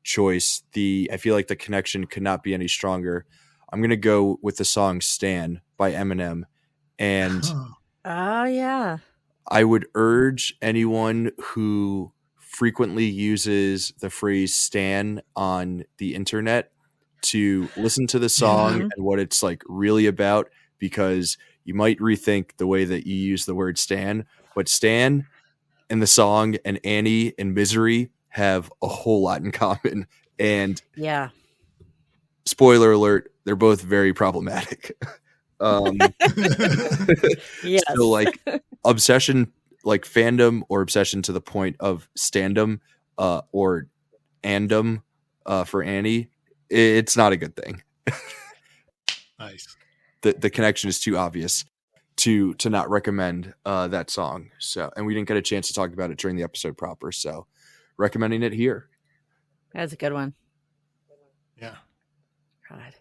choice. I feel like the connection could not be any stronger. I'm going to go with the song Stan by Eminem. And Oh, yeah. I would urge anyone who frequently uses the phrase Stan on the internet to listen to the song and what it's like really about, because you might rethink the way that you use the word Stan. But Stan and the song and Annie and Misery have a whole lot in common. And yeah, spoiler alert, they're both very problematic. Yes. So like obsession, like fandom or obsession to the point of standum or andum for Annie, it's not a good thing. Nice. The connection is too obvious to not recommend that song. So, and we didn't get a chance to talk about it during the episode proper. So recommending it here. That's a good one. Yeah. God.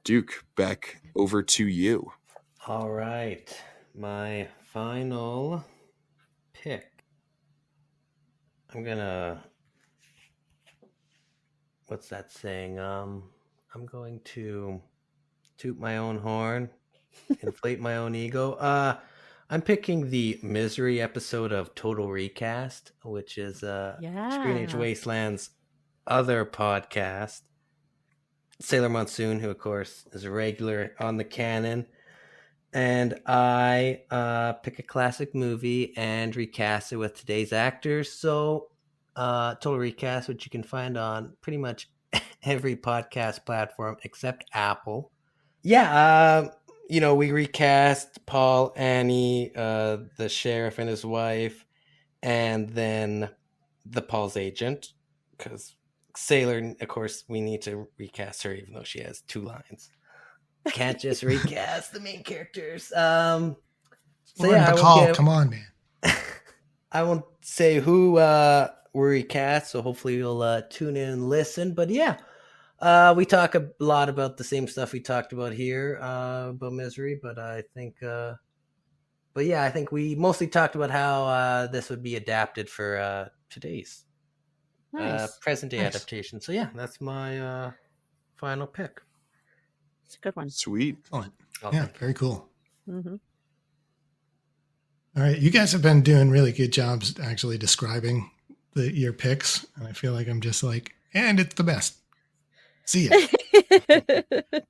Duke, back over to you. All right. My final pick. I'm gonna, what's that saying? I'm going to toot my own horn, inflate my own ego. I'm picking the Misery episode of Total Recast, which is Screen Age Wasteland's other podcast. Sailor Monsoon, who of course is a regular on the Canon, and I pick a classic movie and recast it with today's actors. So Total Recast, which you can find on pretty much every podcast platform except Apple. Yeah, we recast Paul, Annie, the sheriff and his wife, and then the Paul's agent, because Sailor, of course, we need to recast her, even though she has 2 lines. Can't just recast the main characters. So yeah, come on, man. I won't say who we recast, so hopefully you'll tune in and listen. But yeah, we talk a lot about the same stuff we talked about here about Misery, but I think But yeah, I think we mostly talked about how this would be adapted for today's Nice. present day Nice. adaptation. So yeah, that's my final pick. It's a good one. Sweet. Excellent. Oh, Yeah, thank you. very cool. Mm-hmm. All right, you guys have been doing really good jobs actually describing your picks, and I feel like I'm just like, and it's the best. See ya.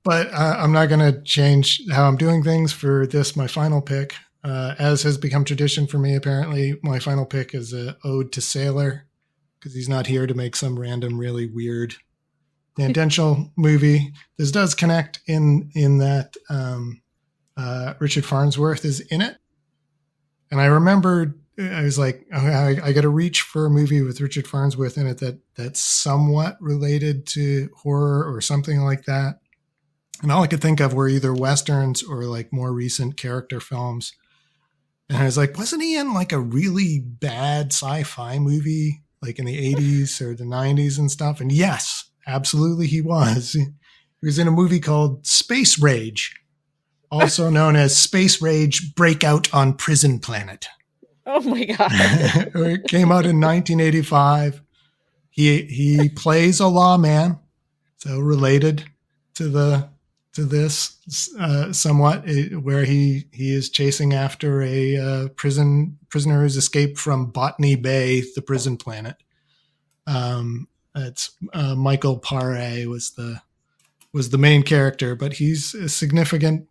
But I'm not going to change how I'm doing things for this, my final pick. As has become tradition for me, apparently, my final pick is an ode to Sailor, because he's not here to make some random, really weird tangential movie. This does connect in that Richard Farnsworth is in it. And I remembered, I was like, I got to reach for a movie with Richard Farnsworth in it that's somewhat related to horror or something like that. And all I could think of were either Westerns or like more recent character films. And I was like, wasn't he in like a really bad sci-fi movie, like in the 80s or the 90s and stuff? And yes, absolutely he was. He was in a movie called Space Rage, also known as Space Rage Breakout on Prison Planet. Oh my god! It came out in 1985. He plays a lawman, so related to this somewhat, where he is chasing after a prisoner who's escaped from Botany Bay, the prison planet. It's Michael Paré was the main character, but he's a significant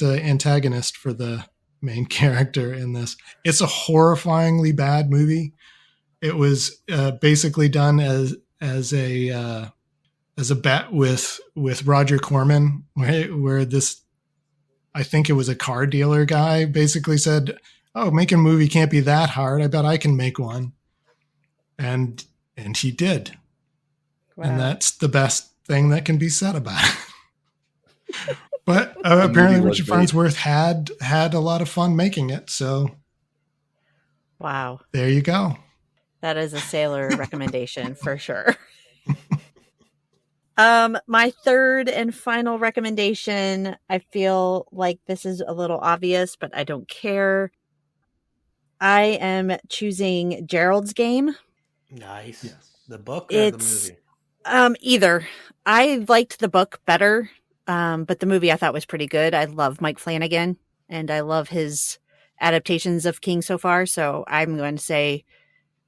antagonist for the main character in this. It's a horrifyingly bad movie. It was basically done as a bet with Roger Corman, where this, I think it was a car dealer guy, basically said, "Oh, making a movie can't be that hard. I bet I can make one," and he did. Wow. And that's the best thing that can be said about it. But apparently Richard Farnsworth had a lot of fun making it. So wow, there you go. that is a Sailor recommendation for sure. My third and final recommendation, I feel like this is a little obvious, but I don't care. I am choosing Gerald's Game. Nice. Yes. The book or It's the movie? either. I liked the book better, but the movie I thought was pretty good. I love Mike Flanagan, and I love his adaptations of King so far. So I'm going to say,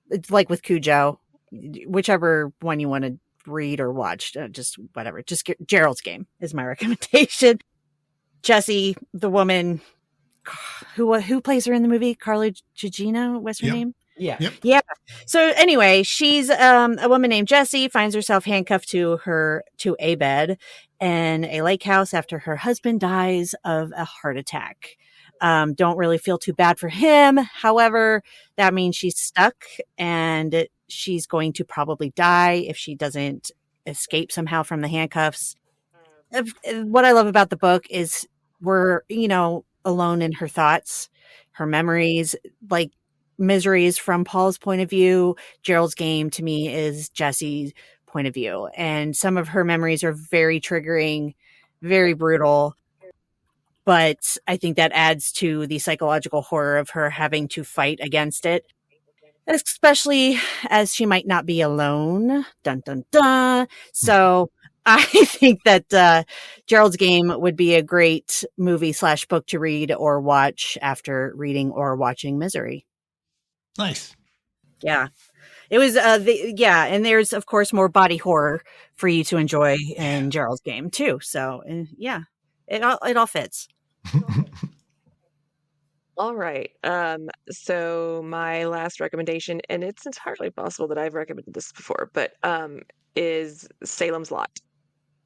it's like with Cujo, whichever one you want to read or watch, just whatever. Just Gerald's Game is my recommendation. Jessie, the woman who plays her in the movie, Carla Gugino, what's her name? Yeah. Yep. Yeah. So anyway, she's a woman named Jessie, finds herself handcuffed to a bed in a lake house after her husband dies of a heart attack. Don't really feel too bad for him. However, that means she's stuck and she's going to probably die if she doesn't escape somehow from the handcuffs. What I love about the book is we're, alone in her thoughts, her memories, like Misery is from Paul's point of view. Gerald's Game to me is Jessie's point of view. And some of her memories are very triggering, very brutal. But I think that adds to the psychological horror of her having to fight against it, especially as she might not be alone. Dun, dun, dun. So I think that Gerald's Game would be a great movie / book to read or watch after reading or watching Misery. Nice. Yeah. It was, and there's, of course, more body horror for you to enjoy in Gerald's Game, too. So, yeah, it all fits. All right. So my last recommendation, and it's entirely possible that I've recommended this before, but is Salem's Lot.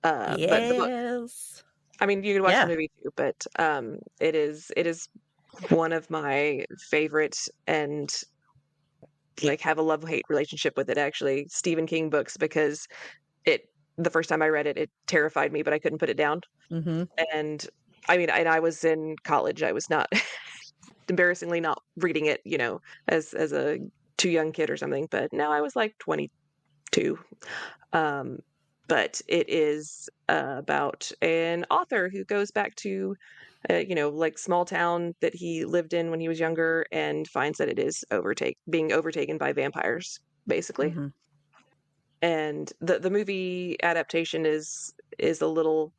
But the book, Yes. I mean, you can watch Yeah. the movie too, but it is one of my favorite, and like have a love-hate relationship with it, actually, Stephen King books, because the first time I read it, it terrified me, but I couldn't put it down. Mm-hmm. And I mean, and I was in college. I was not embarrassingly not reading it, as a too young kid or something, but now I was like 22. But it is about an author who goes back to like small town that he lived in when he was younger, and finds that it is being overtaken by vampires, basically. Mhm. And the movie adaptation is a little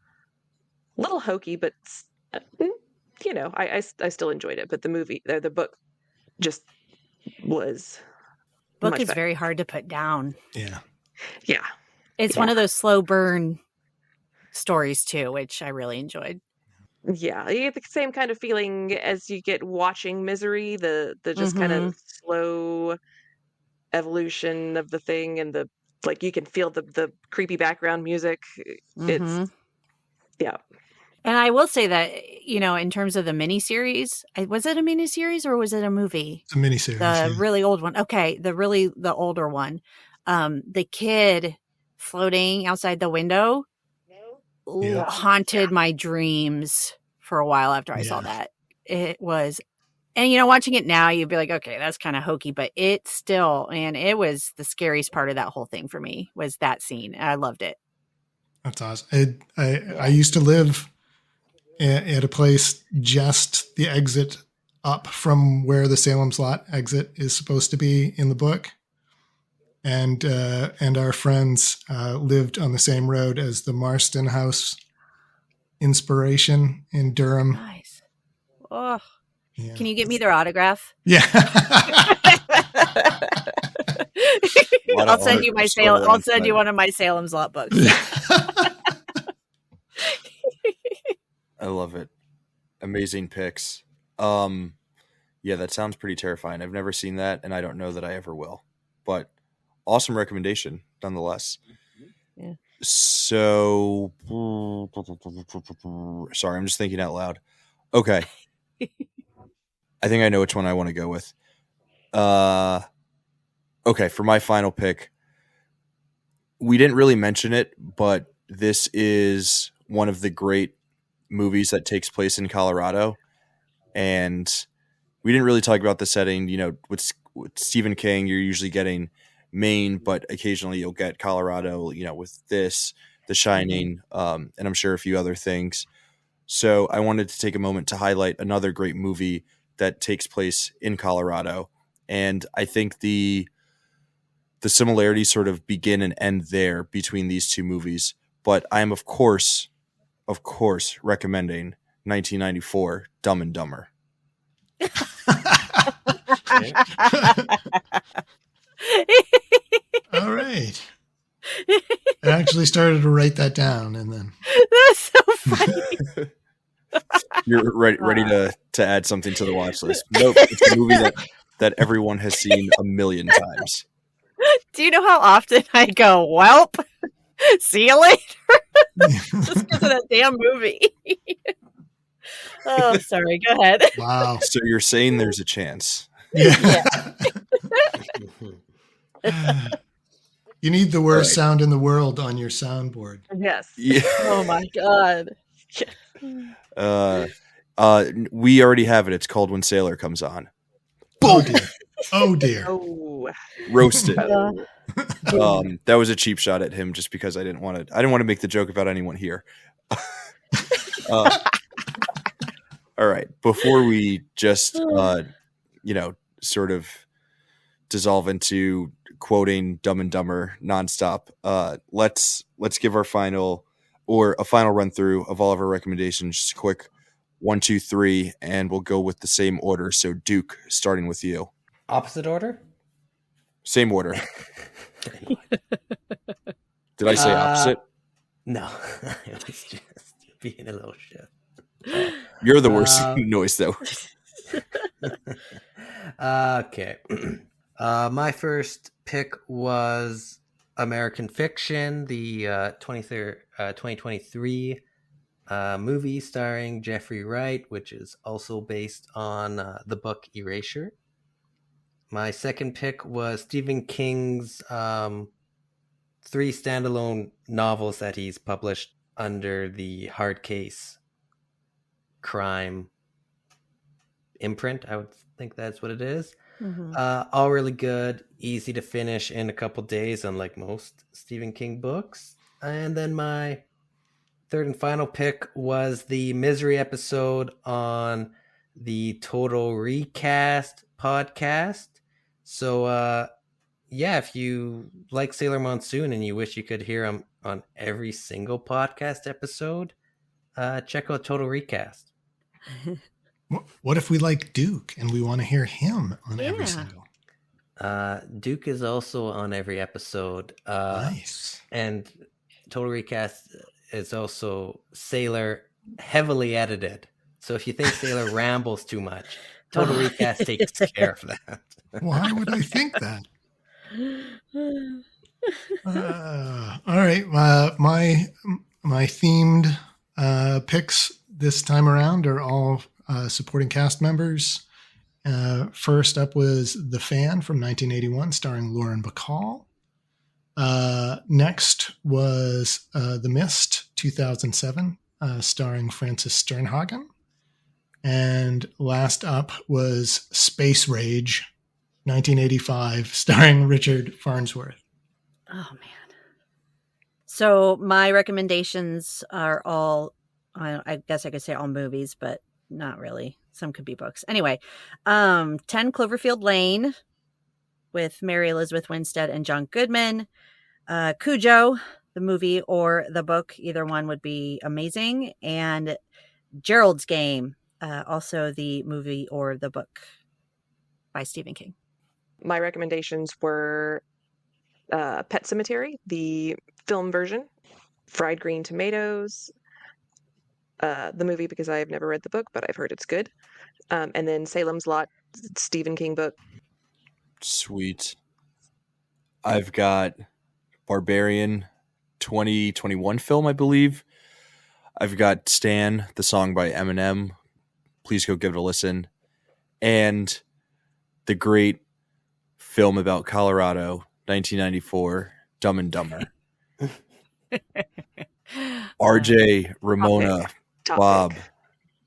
hokey, but I still enjoyed it. But the book just was Book much is better. very hard to put down. Yeah. Yeah. It's one of those slow burn stories too, which I really enjoyed. Yeah, you get the same kind of feeling as you get watching Misery, the just kind of slow evolution of the thing, and the like you can feel the creepy background music. It's yeah. And I will say that, in terms of the miniseries, was it a miniseries or was it a movie? It's a miniseries. The Yeah. really old one. Okay, the older one. The kid floating outside the window Yeah. haunted my dreams for a while after I saw Yeah. that. It was, and watching it now, you'd be like, okay, that's kind of hokey, but it still, and it was the scariest part of that whole thing for me was that scene. I loved it. That's awesome. I used to live at a place just the exit up from where the Salem's Lot exit is supposed to be in the book. And our friends lived on the same road as the Marston House Inspiration in Durham. Nice. Oh, Yeah. can you get me their autograph? Yeah. I'll send you I'll send you one of my Salem's Lot books. I love it. Amazing picks. Yeah, that sounds pretty terrifying. I've never seen that, and I don't know that I ever will. But awesome recommendation, nonetheless. Yeah. So, sorry, I'm just thinking out loud. Okay. I think I know which one I want to go with. Okay, for my final pick, we didn't really mention it, but this is one of the great movies that takes place in Colorado. And we didn't really talk about the setting. With Stephen King, you're usually getting Maine, but occasionally you'll get Colorado, with this, The Shining, and I'm sure a few other things. So I wanted to take a moment to highlight another great movie that takes place in Colorado. And I think the similarities sort of begin and end there between these two movies. But I am, of course, recommending 1994 Dumb and Dumber. All right. I actually started to write that down, and then That's so funny. You're ready to add something to the watch list. Nope, it's a movie that everyone has seen a million times. Do you know how often I go, "Welp, see you later," just because of that damn movie? Oh, sorry. Go ahead. wow. So you're saying there's a chance? Yeah. You need the worst sound in the world on your soundboard. Yes. Yeah. Oh my god. We already have it. It's called When Sailor Comes On. Oh dear. Oh dear. Oh. Roasted. Oh. That was a cheap shot at him, just because I didn't want to make the joke about anyone here. All right. Before we just sort of dissolve into quoting Dumb and Dumber nonstop, let's give a final run through of all of our recommendations. Just a quick 1, 2, 3, and we'll go with the same order. So Duke, starting with you. Opposite order? Same order. Did I say opposite? No. It was just being a little shit. You're the worst noise, though. Okay. My first pick was American Fiction, the 2023 movie starring Jeffrey Wright, which is also based on the book Erasure. My second pick was Stephen King's 3 standalone novels that he's published under the Hard Case crime imprint. I would think that's what it is. Mm-hmm. All really good, easy to finish in a couple days, unlike most Stephen King books. And then my third and final pick was the Misery episode on the Total Recast podcast. So, yeah, if you like Sailor Monsoon and you wish you could hear him on every single podcast episode, check out Total Recast. What if we like Duke and we want to hear him on every Yeah. single? Duke is also on every episode. Nice. And Total Recast is also Sailor heavily edited. So if you think Sailor rambles too much, Total Recast takes care of that. Why would I think that? All right. My themed picks this time around are all supporting cast members. First up was The Fan from 1981, starring Lauren Bacall. Next was The Mist, 2007, starring Frances Sternhagen. And last up was Space Rage, 1985, starring Richard Farnsworth. Oh, man. So my recommendations are all, I guess I could say all movies, but not really. Some could be books. Anyway, 10 Cloverfield Lane with Mary Elizabeth Winstead and John Goodman. Cujo, the movie or the book, either one would be amazing. And Gerald's Game, also the movie or the book by Stephen King. My recommendations were Pet Cemetery, the film version, Fried Green Tomatoes, the movie because I have never read the book, but I've heard it's good, and then Salem's Lot, Stephen King book. Sweet. I've got Barbarian 2021 film, I believe. I've got Stan, the song by Eminem. Please go give it a listen. And the great film about Colorado, 1994, Dumb and Dumber. RJ, Ramona, Topic. Bob,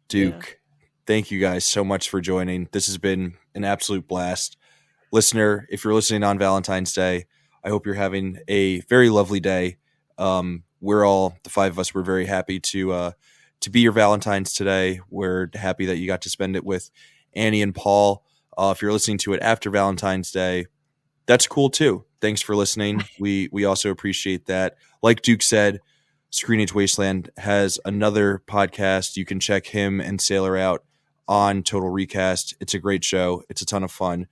Duke, thank you guys so much for joining. This has been an absolute blast. Listener, if you're listening on Valentine's Day, I hope you're having a very lovely day. We're all, the five of us, we're very happy to be your Valentine's today. We're happy that you got to spend it with Annie and Paul. If you're listening to it after Valentine's Day, that's cool too. Thanks for listening. We also appreciate that. Like Duke said, Screenage Wasteland has another podcast. You can check him and Sailor out on Total Recast. It's a great show. It's a ton of fun.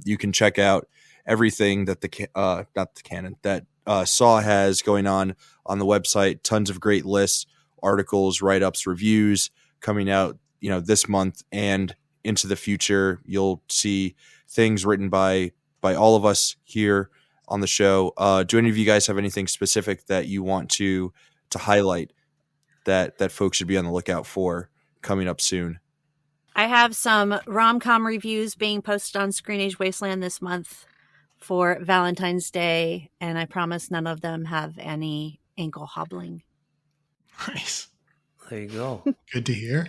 You can check out everything that that Saw has going on the website. Tons of great lists, articles, write-ups, reviews coming out, this month and into the future. You'll see things written by all of us here on the show. Do any of you guys have anything specific that you want to highlight that folks should be on the lookout for coming up soon? I have some rom-com reviews being posted on Screenage Wasteland this month for Valentine's Day, and I promise none of them have any ankle hobbling. Nice. There you go. Good to hear.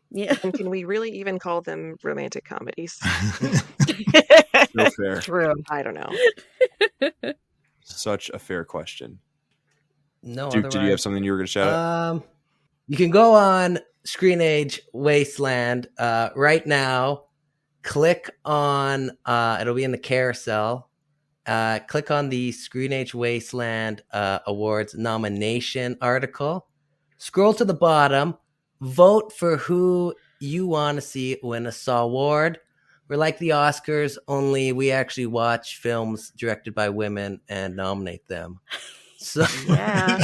Yeah. And can we really even call them romantic comedies? So fair. True. I don't know. Such a fair question. No, Duke, did you have something you were going to shout out? You can go on Screenage Wasteland right now. Click on it'll be in the carousel. Click on the Screenage Wasteland Awards nomination article. Scroll to the bottom. Vote for who you want to see win a Saw Award. We're like the Oscars, only we actually watch films directed by women and nominate them. So Yeah.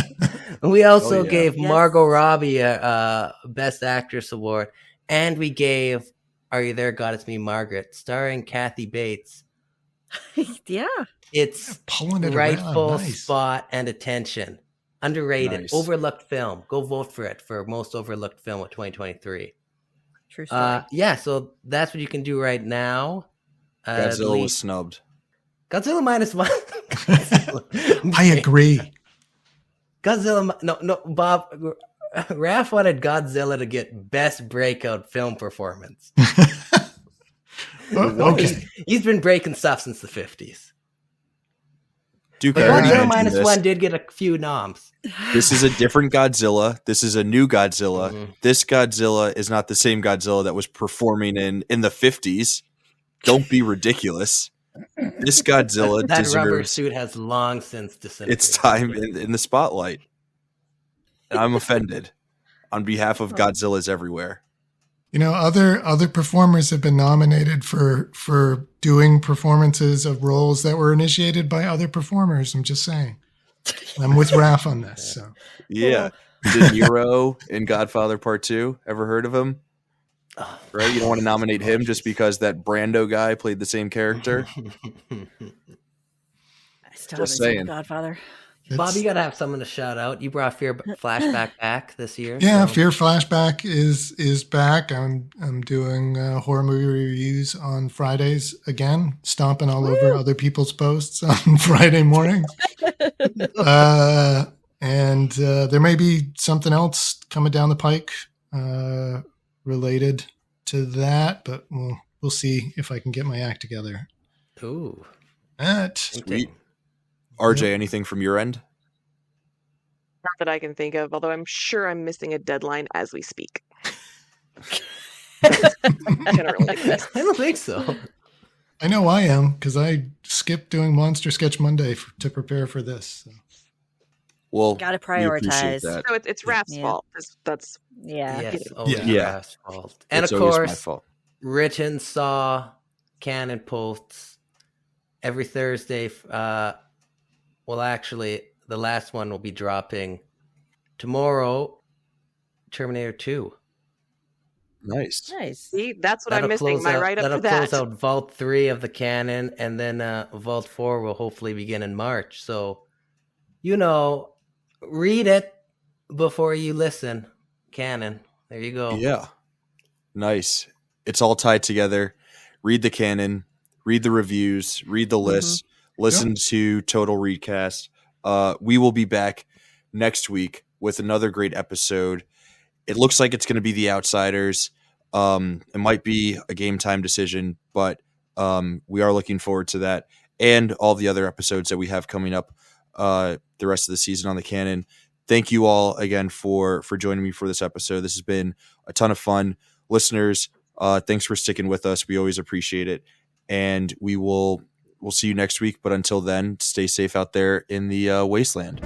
we also Oh, yeah. gave Yes. Margot Robbie a Best Actress Award, and we gave Are You There, God It's Me, Margaret, starring Kathy Bates. Yeah. It's Pulling it rightful around. Nice. spot and attention. Underrated, Nice. overlooked film. Go vote for it for most overlooked film of 2023. True story. Yeah, so that's what you can do right now. At Godzilla was least- snubbed. Godzilla -1. I agree. Godzilla, no, Bob. Raph wanted Godzilla to get best breakout film performance. Okay. He's been breaking stuff since the 50s. Duke, But I already Godzilla mentioned this. -1 did get a few noms. This is a different Godzilla. This is a new Godzilla. Mhm. This Godzilla is not the same Godzilla that was performing in the 50s. Don't be ridiculous. This Godzilla That rubber deserves suit has long since disintegrated. its time in the spotlight. And I'm offended on behalf of Godzillas everywhere. You know, other performers have been nominated for doing performances of roles that were initiated by other performers. I'm just saying. I'm with Raph on this. So Yeah. De Niro in Godfather Part 2. Ever heard of him? Right? You don't want to nominate him just because that Brando guy played the same character. I still Just haven't seen saying. The Godfather. Bob, you gotta have someone to shout out. You brought Fear Flashback back this year. yeah, so- Fear Flashback is back. I'm doing horror movie reviews on Fridays again, stomping all over other people's posts on Friday mornings. And there may be something else coming down the pike related to that, but we'll see if I can get my act together. Ooh, Sweet. RJ, anything from your end? Not that I can think of, although I'm sure I'm missing a deadline as we speak. Generally the case. I don't think so. I know I am because I skipped doing Monster Sketch Monday to prepare for this. So. Well, Gotta we appreciate prioritize. that. So it's Raph's Yeah. fault. That's Yeah. Yes, Yeah. always Yeah. Raph's fault. And It's of always my course, fault. Written saw Canon posts every Thursday. Well, actually, the last one will be dropping tomorrow. Terminator 2. Nice. Nice. see, that's what I'm missing. close My out, write up that'll for that. close out Vault 3 of the Canon, and then Vault 4 will hopefully begin in March. So, read it before you listen. Canon. There you go. Yeah. Nice. It's all tied together. Read the canon, read the reviews, read the lists, listen to Total Recast. We will be back next week with another great episode. It looks like it's going to be The Outsiders. It might be a game time decision, but we are looking forward to that and all the other episodes that we have coming up the rest of the season on the Canon. Thank you all again for joining me for this episode. This has been a ton of fun. Listeners, thanks for sticking with us. We always appreciate it. And we'll see you next week. But until then, stay safe out there in the wasteland.